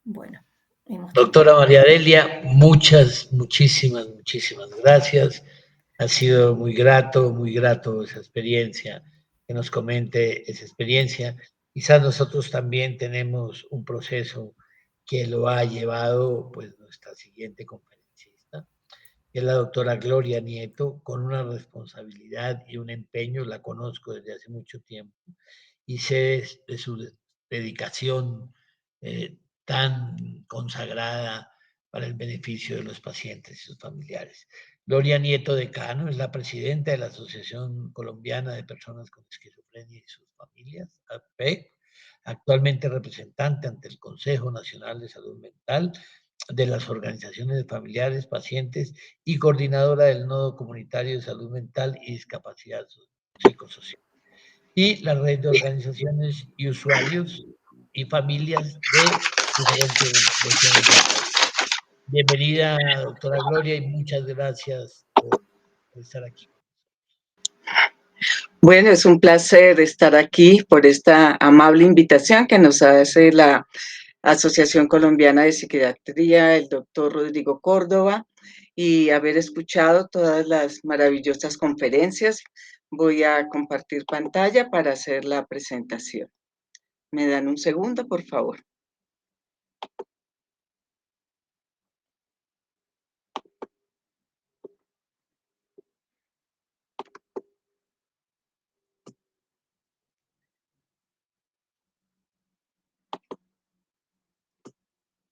Bueno. Doctora María Delia, muchísimas gracias. Ha sido muy grato esa experiencia, que nos comente esa experiencia. Quizás nosotros también tenemos un proceso que lo ha llevado pues nuestra siguiente conferencista, que es la doctora Gloria Nieto, con una responsabilidad y un empeño, la conozco desde hace mucho tiempo, y sé de su dedicación tan consagrada para el beneficio de los pacientes y sus familiares. Gloria Nieto Decano es la presidenta de la Asociación Colombiana de Personas con Esquizofrenia y sus Familias, APEC, actualmente representante ante el Consejo Nacional de Salud Mental de las organizaciones de familiares, pacientes y coordinadora del Nodo Comunitario de Salud Mental y Discapacidad Psicosocial, y la red de organizaciones y usuarios y familias de diferentes regiones del país. Bienvenida, doctora Gloria, y muchas gracias por estar aquí. Bueno, es un placer estar aquí por esta amable invitación que nos hace la Asociación Colombiana de Psiquiatría, el doctor Rodrigo Córdoba, y haber escuchado todas las maravillosas conferencias. Voy a compartir pantalla para hacer la presentación. ¿Me dan un segundo, por favor?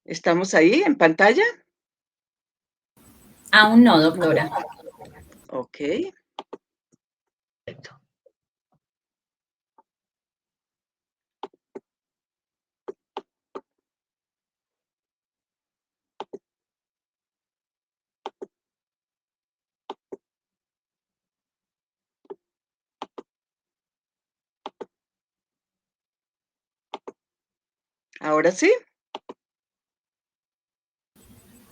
¿Estamos ahí en pantalla? Aún no, doctora. Ok. Perfecto. ¿Ahora sí?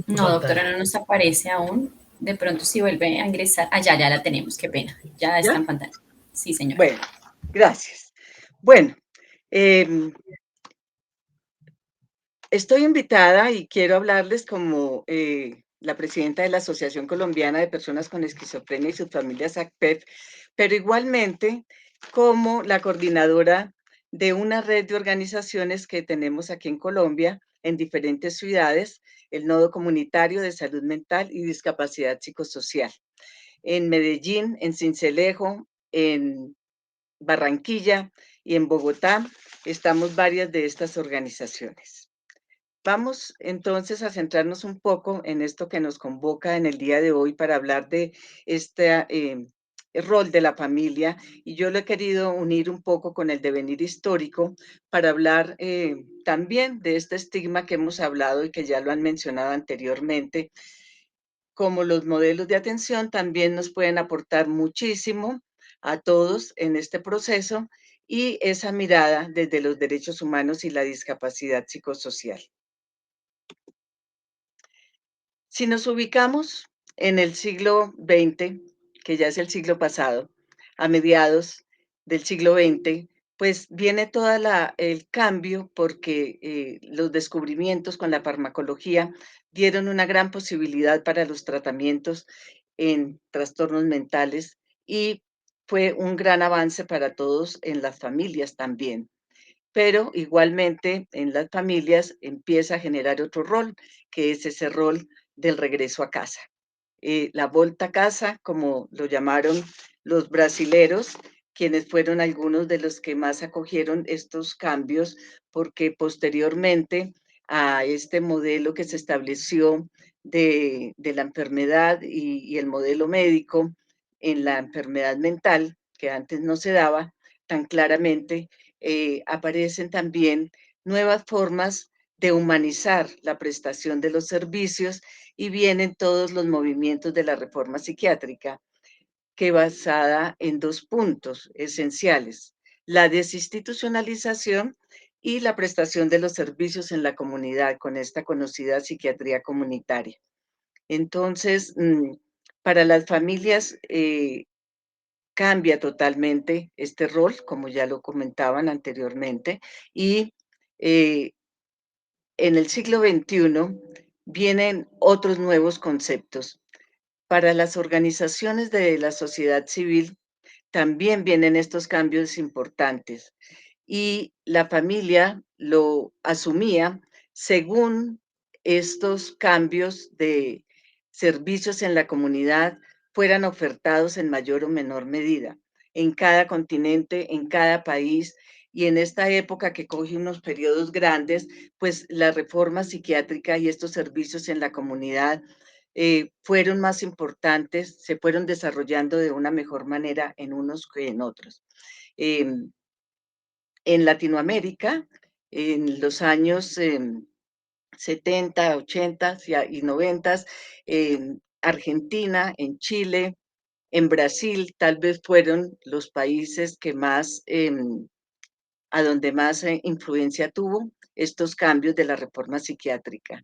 No, doctora, no nos aparece aún. De pronto si vuelve a ingresar. Ah, ya la tenemos, qué pena. Ya está en pantalla. Sí, señora. Bueno, gracias. Bueno, estoy invitada y quiero hablarles como la presidenta de la Asociación Colombiana de Personas con Esquizofrenia y sus familias ACPEF, pero igualmente como la coordinadora de una red de organizaciones que tenemos aquí en Colombia, en diferentes ciudades, el Nodo Comunitario de Salud Mental y Discapacidad Psicosocial. En Medellín, en Sincelejo, en Barranquilla y en Bogotá estamos varias de estas organizaciones. Vamos entonces a centrarnos un poco en esto que nos convoca en el día de hoy para hablar de este rol de la familia, y yo lo he querido unir un poco con el devenir histórico para hablar también de este estigma que hemos hablado y que ya lo han mencionado anteriormente, como los modelos de atención también nos pueden aportar muchísimo a todos en este proceso, y esa mirada desde los derechos humanos y la discapacidad psicosocial. Si nos ubicamos en el siglo XX, que ya es el siglo pasado, a mediados del siglo XX, pues viene todo el cambio porque los descubrimientos con la farmacología dieron una gran posibilidad para los tratamientos en trastornos mentales, y fue un gran avance para todos en las familias también. Pero igualmente en las familias empieza a generar otro rol, que es ese rol del regreso a casa. La volta a casa, como lo llamaron los brasileros, quienes fueron algunos de los que más acogieron estos cambios, porque posteriormente a este modelo que se estableció de la enfermedad y el modelo médico en la enfermedad mental, que antes no se daba tan claramente, aparecen también nuevas formas de humanizar la prestación de los servicios, y vienen todos los movimientos de la reforma psiquiátrica, que basada en dos puntos esenciales: la desinstitucionalización y la prestación de los servicios en la comunidad, con esta conocida psiquiatría comunitaria. Entonces, para las familias cambia totalmente este rol, como ya lo comentaban anteriormente, y en el siglo XXI vienen otros nuevos conceptos. Para las organizaciones de la sociedad civil también vienen estos cambios importantes, y la familia lo asumía según estos cambios de servicios en la comunidad fueran ofertados en mayor o menor medida en cada continente, en cada país. Y en esta época que coge unos periodos grandes, pues la reforma psiquiátrica y estos servicios en la comunidad fueron más importantes, se fueron desarrollando de una mejor manera en unos que en otros. En Latinoamérica, en los años 70, 80 y 90, en Argentina, en Chile, en Brasil, tal vez fueron los países que más, a donde más influencia tuvo estos cambios de la reforma psiquiátrica.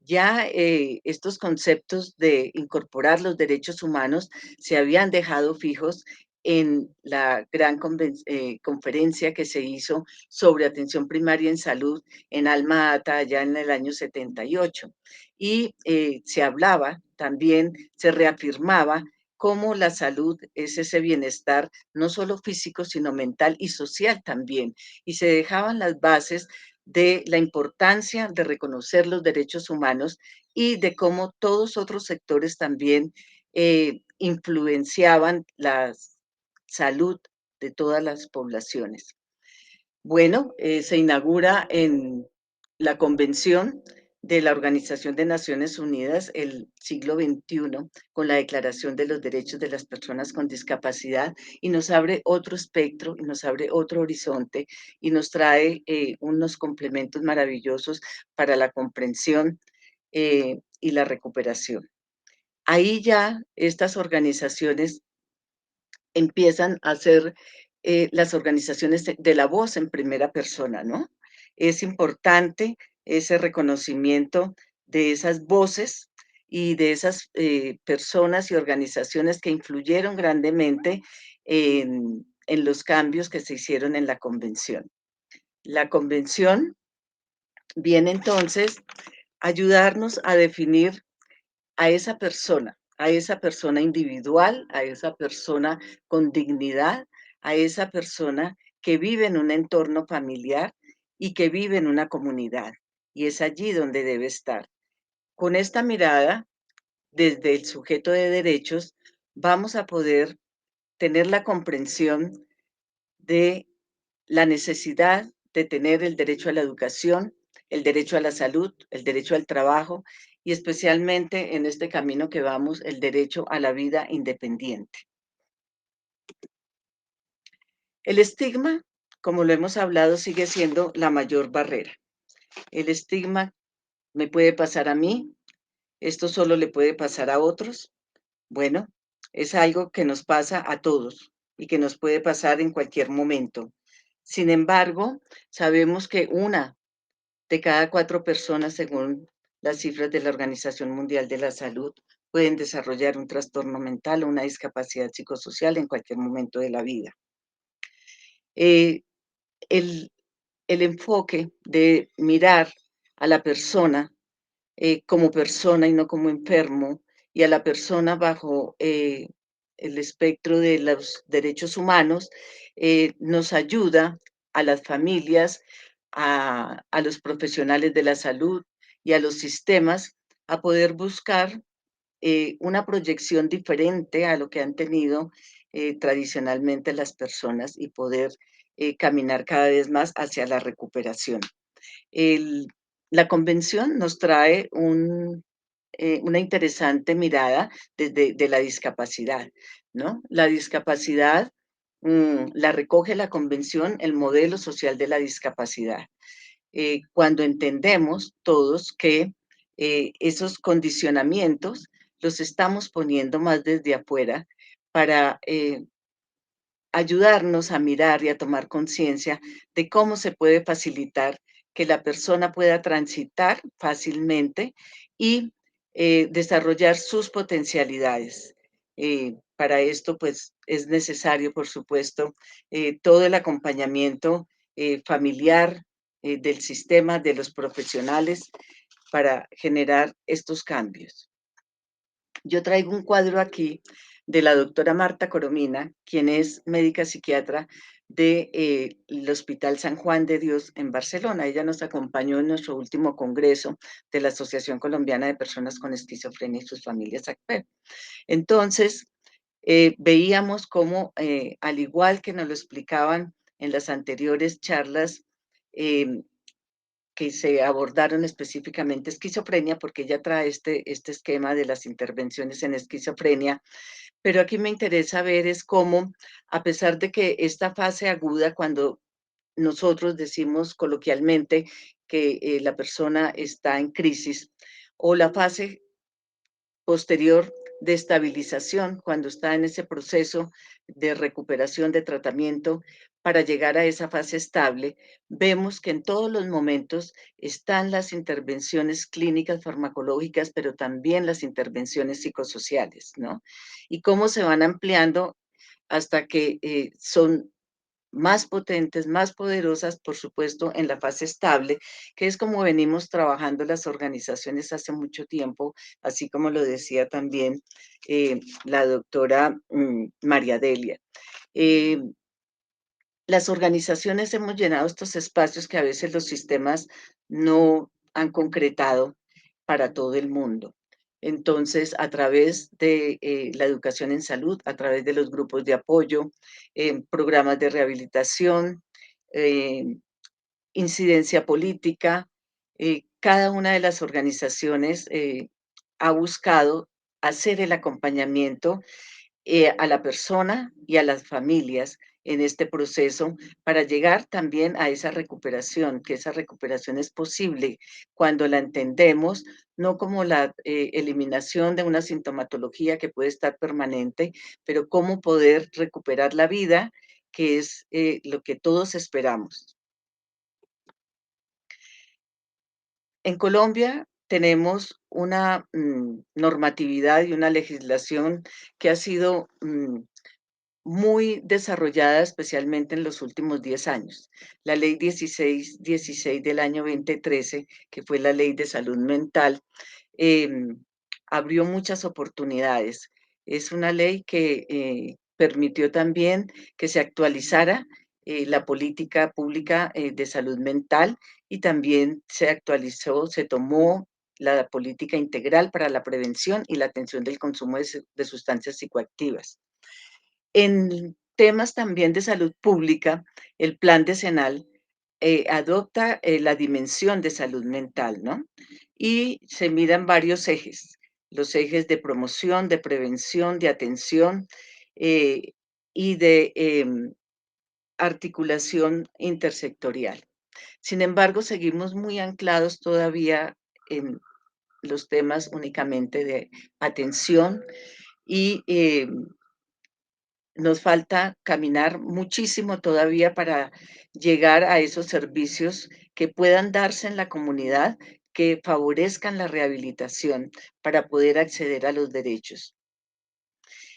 Ya estos conceptos de incorporar los derechos humanos se habían dejado fijos en la gran conferencia que se hizo sobre atención primaria en salud en Alma Ata allá en el año 78. Y se hablaba también, se reafirmaba cómo la salud es ese bienestar no solo físico, sino mental y social también. Y se dejaban las bases de la importancia de reconocer los derechos humanos y de cómo todos otros sectores también influenciaban la salud de todas las poblaciones. Bueno, se inaugura en la Convención de la Organización de Naciones Unidas el siglo XXI con la Declaración de los Derechos de las Personas con Discapacidad, y nos abre otro espectro, y nos abre otro horizonte, y nos trae unos complementos maravillosos para la comprensión y la recuperación. Ahí ya estas organizaciones empiezan a ser las organizaciones de la voz en primera persona, ¿no? Es importante ese reconocimiento de esas voces y de esas personas y organizaciones que influyeron grandemente en los cambios que se hicieron en la convención. La convención viene entonces a ayudarnos a definir a esa persona individual, a esa persona con dignidad, a esa persona que vive en un entorno familiar y que vive en una comunidad. Y es allí donde debe estar. Con esta mirada, desde el sujeto de derechos, vamos a poder tener la comprensión de la necesidad de tener el derecho a la educación, el derecho a la salud, el derecho al trabajo y especialmente en este camino que vamos, el derecho a la vida independiente. El estigma, como lo hemos hablado, sigue siendo la mayor barrera. El estigma me puede pasar a mí, esto solo le puede pasar a otros. Bueno, es algo que nos pasa a todos y que nos puede pasar en cualquier momento. Sin embargo, sabemos que 1 de cada 4 personas, según las cifras de la Organización Mundial de la Salud, pueden desarrollar un trastorno mental o una discapacidad psicosocial en cualquier momento de la vida. El, el enfoque de mirar a la persona como persona y no como enfermo, y a la persona bajo el espectro de los derechos humanos, nos ayuda a las familias, a los profesionales de la salud y a los sistemas a poder buscar una proyección diferente a lo que han tenido tradicionalmente las personas y poder caminar cada vez más hacia la recuperación. La convención nos trae una interesante mirada de la discapacidad, ¿no? La discapacidad la recoge la convención, el modelo social de la discapacidad. Cuando entendemos todos que esos condicionamientos los estamos poniendo más desde afuera para ayudarnos a mirar y a tomar conciencia de cómo se puede facilitar que la persona pueda transitar fácilmente y desarrollar sus potencialidades. Para esto, pues, es necesario, por supuesto, todo el acompañamiento familiar del sistema, de los profesionales, para generar estos cambios. Yo traigo un cuadro aquí de la doctora Marta Coromina, quien es médica psiquiatra del Hospital San Juan de Dios en Barcelona. Ella nos acompañó en nuestro último congreso de la Asociación Colombiana de Personas con Esquizofrenia y sus familias ACPE. Entonces, veíamos cómo, al igual que nos lo explicaban en las anteriores charlas, que se abordaron específicamente esquizofrenia, porque ella trae este esquema de las intervenciones en esquizofrenia, pero aquí me interesa ver es cómo, a pesar de que esta fase aguda, cuando nosotros decimos coloquialmente que la persona está en crisis, o la fase posterior de estabilización, cuando está en ese proceso de recuperación, de tratamiento, para llegar a esa fase estable, vemos que en todos los momentos están las intervenciones clínicas farmacológicas, pero también las intervenciones psicosociales, ¿no? Y cómo se van ampliando hasta que son más potentes, más poderosas, por supuesto, en la fase estable, que es como venimos trabajando las organizaciones hace mucho tiempo, así como lo decía también la doctora María Delia. Las organizaciones hemos llenado estos espacios que a veces los sistemas no han concretado para todo el mundo. Entonces, a través de la educación en salud, a través de los grupos de apoyo, programas de rehabilitación, incidencia política, cada una de las organizaciones ha buscado hacer el acompañamiento a la persona y a las familias en este proceso para llegar también a esa recuperación, que esa recuperación es posible cuando la entendemos, no como la eliminación de una sintomatología que puede estar permanente, pero cómo poder recuperar la vida, que es lo que todos esperamos. En Colombia tenemos una normatividad y una legislación que ha sido muy desarrollada, especialmente en los últimos 10 años. La ley 1616 del año 2013, que fue la ley de salud mental, abrió muchas oportunidades. Es una ley que permitió también que se actualizara la política pública de salud mental y también se actualizó, se tomó la política integral para la prevención y la atención del consumo de sustancias psicoactivas. En temas también de salud pública, el plan decenal adopta la dimensión de salud mental, ¿no? Y se miran varios ejes, los ejes de promoción, de prevención, de atención y de articulación intersectorial. Sin embargo, seguimos muy anclados todavía en los temas únicamente de atención y nos falta caminar muchísimo todavía para llegar a esos servicios que puedan darse en la comunidad, que favorezcan la rehabilitación para poder acceder a los derechos.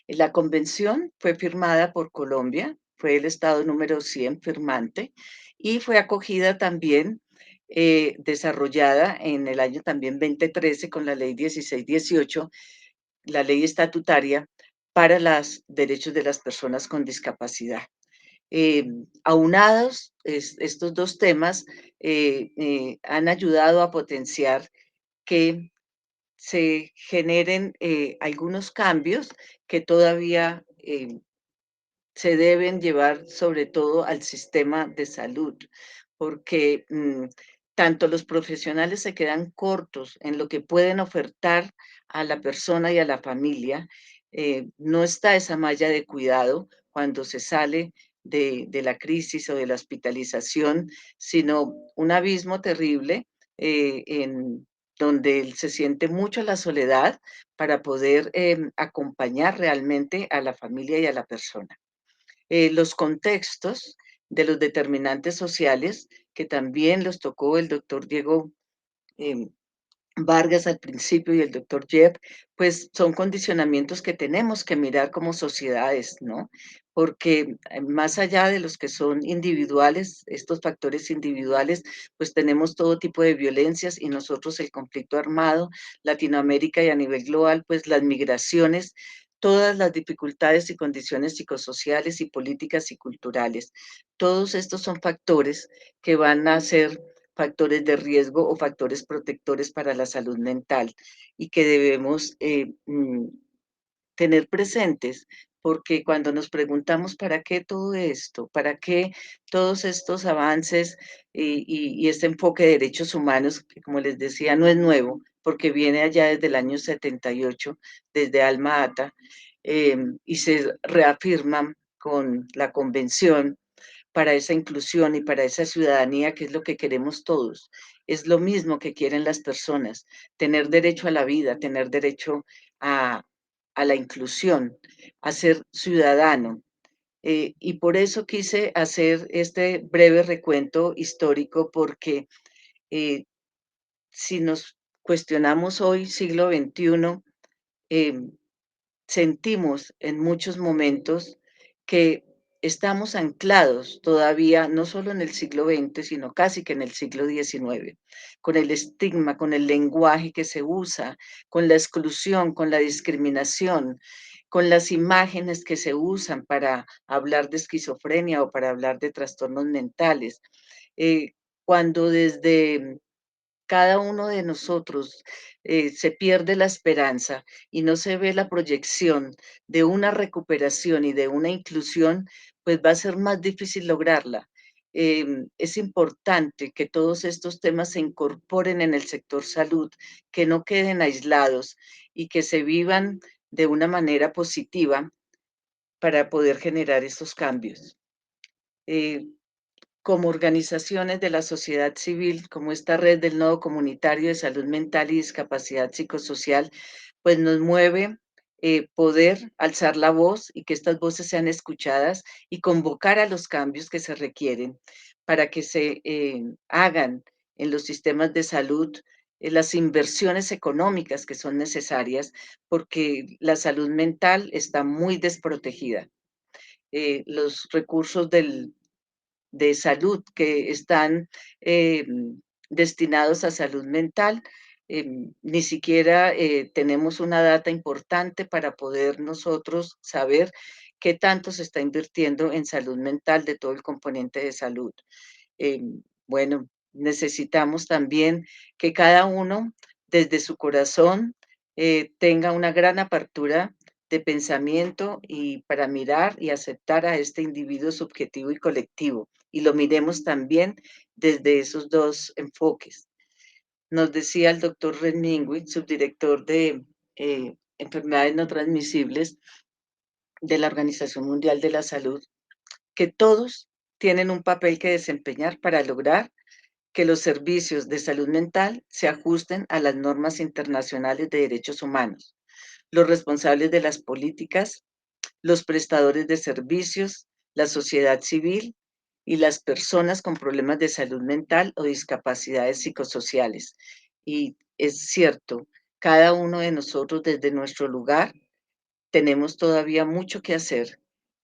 La convención fue firmada por Colombia, fue el estado número 100 firmante y fue acogida también, desarrollada en el año también 2013 con la ley 1618, la ley estatutaria para los derechos de las personas con discapacidad. Aunados estos dos temas han ayudado a potenciar que se generen algunos cambios que todavía se deben llevar sobre todo al sistema de salud, porque tanto los profesionales se quedan cortos en lo que pueden ofertar a la persona y a la familia. No está esa malla de cuidado cuando se sale de la crisis o de la hospitalización, sino un abismo terrible en donde él se siente mucho la soledad para poder acompañar realmente a la familia y a la persona. Los contextos de los determinantes sociales, que también los tocó el doctor Diego eh, Vargas al principio y el doctor Jeb, pues son condicionamientos que tenemos que mirar como sociedades, ¿no? Porque más allá de los que son individuales, estos factores individuales, pues tenemos todo tipo de violencias y nosotros el conflicto armado, Latinoamérica y a nivel global, pues las migraciones, todas las dificultades y condiciones psicosociales y políticas y culturales. Todos estos son factores que van a ser factores de riesgo o factores protectores para la salud mental y que debemos tener presentes, porque cuando nos preguntamos para qué todo esto, para qué todos estos avances y este enfoque de derechos humanos, que como les decía no es nuevo, porque viene allá desde el año 78, desde Alma Ata, y se reafirman con la convención para esa inclusión y para esa ciudadanía que es lo que queremos todos. Es lo mismo que quieren las personas, tener derecho a la vida, tener derecho a, a la inclusión, a ser ciudadano. Y por eso quise hacer este breve recuento histórico, porque si nos cuestionamos hoy, siglo XXI, sentimos en muchos momentos que estamos anclados todavía, no solo en el siglo XX, sino casi que en el siglo XIX, con el estigma, con el lenguaje que se usa, con la exclusión, con la discriminación, con las imágenes que se usan para hablar de esquizofrenia o para hablar de trastornos mentales. Cuando desde cada uno de nosotros se pierde la esperanza y no se ve la proyección de una recuperación y de una inclusión, pues va a ser más difícil lograrla. Es importante que todos estos temas se incorporen en el sector salud, que no queden aislados y que se vivan de una manera positiva para poder generar estos cambios. Como organizaciones de la sociedad civil, como esta red del Nodo Comunitario de Salud Mental y Discapacidad Psicosocial, pues nos mueve poder alzar la voz y que estas voces sean escuchadas y convocar a los cambios que se requieren para que se hagan en los sistemas de salud las inversiones económicas que son necesarias, porque la salud mental está muy desprotegida. Los recursos de salud que están destinados a salud mental Ni siquiera tenemos una data importante para poder nosotros saber qué tanto se está invirtiendo en salud mental de todo el componente de salud. Bueno, necesitamos también que cada uno desde su corazón tenga una gran apertura de pensamiento y para mirar y aceptar a este individuo subjetivo y colectivo, y lo miremos también desde esos dos enfoques. Nos decía el doctor Renminguit, subdirector de enfermedades no transmisibles de la Organización Mundial de la Salud, que todos tienen un papel que desempeñar para lograr que los servicios de salud mental se ajusten a las normas internacionales de derechos humanos. Los responsables de las políticas, los prestadores de servicios, la sociedad civil y las personas con problemas de salud mental o discapacidades psicosociales. Y es cierto, cada uno de nosotros desde nuestro lugar tenemos todavía mucho que hacer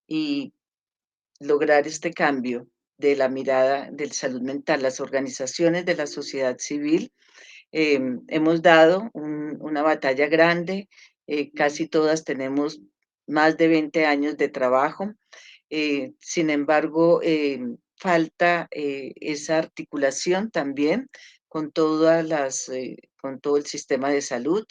y lograr este cambio de la mirada de salud mental. Las organizaciones de la sociedad civil hemos dado una batalla grande, casi todas tenemos más de 20 años de trabajo, sin embargo, falta esa articulación también con con todo el sistema de salud,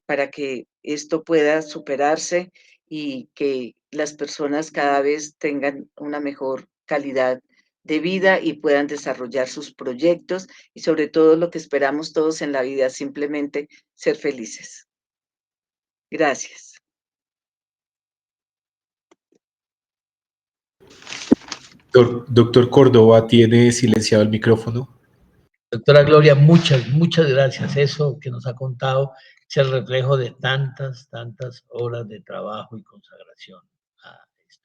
para que esto pueda superarse y que las personas cada vez tengan una mejor calidad de vida y puedan desarrollar sus proyectos y sobre todo lo que esperamos todos en la vida, simplemente ser felices. Gracias. Doctor Córdoba, ¿tiene silenciado el micrófono? Doctora Gloria, muchas gracias. Eso que nos ha contado es el reflejo de tantas horas de trabajo y consagración a esto.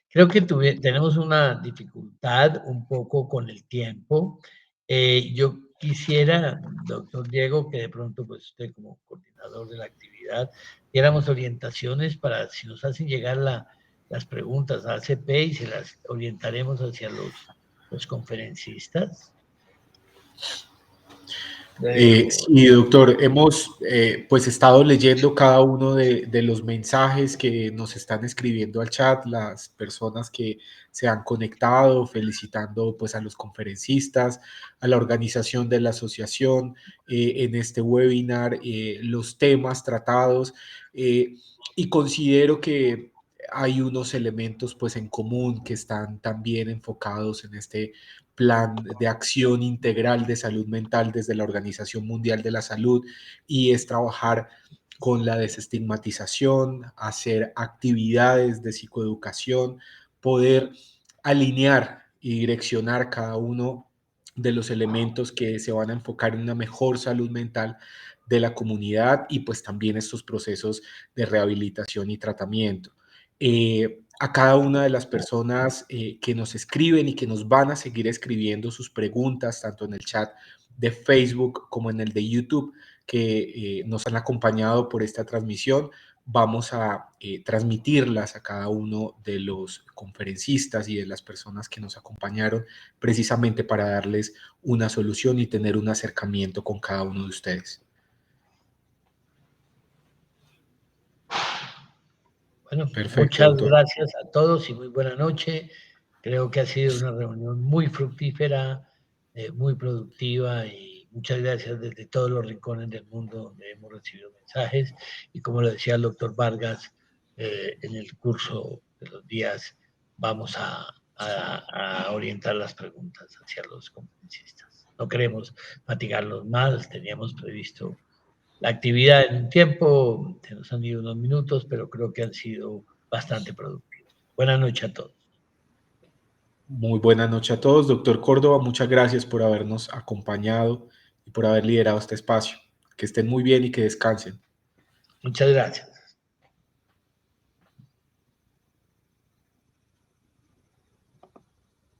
Creo que tenemos una dificultad un poco con el tiempo. Yo quisiera, doctor Diego, que de pronto, pues usted como coordinador de la actividad, diéramos orientaciones para si nos hacen llegar las preguntas a ACP y se las orientaremos hacia los conferencistas. Sí, doctor, hemos pues estado leyendo cada uno de los mensajes que nos están escribiendo al chat, las personas que se han conectado, felicitando pues a los conferencistas, a la organización de la asociación en este webinar, los temas tratados, y considero que hay unos elementos pues en común que están también enfocados en este plan de acción integral de salud mental desde la Organización Mundial de la Salud, y es trabajar con la desestigmatización, hacer actividades de psicoeducación, poder alinear y direccionar cada uno de los elementos que se van a enfocar en una mejor salud mental de la comunidad y pues también estos procesos de rehabilitación y tratamiento. A cada una de las personas que nos escriben y que nos van a seguir escribiendo sus preguntas, tanto en el chat de Facebook como en el de YouTube, que nos han acompañado por esta transmisión. Vamos a transmitirlas a cada uno de los conferencistas y de las personas que nos acompañaron, precisamente para darles una solución y tener un acercamiento con cada uno de ustedes. Bueno, perfecto, muchas doctor. Gracias a todos y muy buena noche. Creo que ha sido una reunión muy fructífera, muy productiva, y muchas gracias desde todos los rincones del mundo donde hemos recibido mensajes. Y como lo decía el doctor Vargas, en el curso de los días vamos a orientar las preguntas hacia los conferencistas. No queremos fatigarlos más, teníamos previsto la actividad en un tiempo, se nos han ido unos minutos, pero creo que han sido bastante productivos. Buenas noches a todos. Muy buena noche a todos. Doctor Córdoba, muchas gracias por habernos acompañado y por haber liderado este espacio. Que estén muy bien y que descansen. Muchas gracias.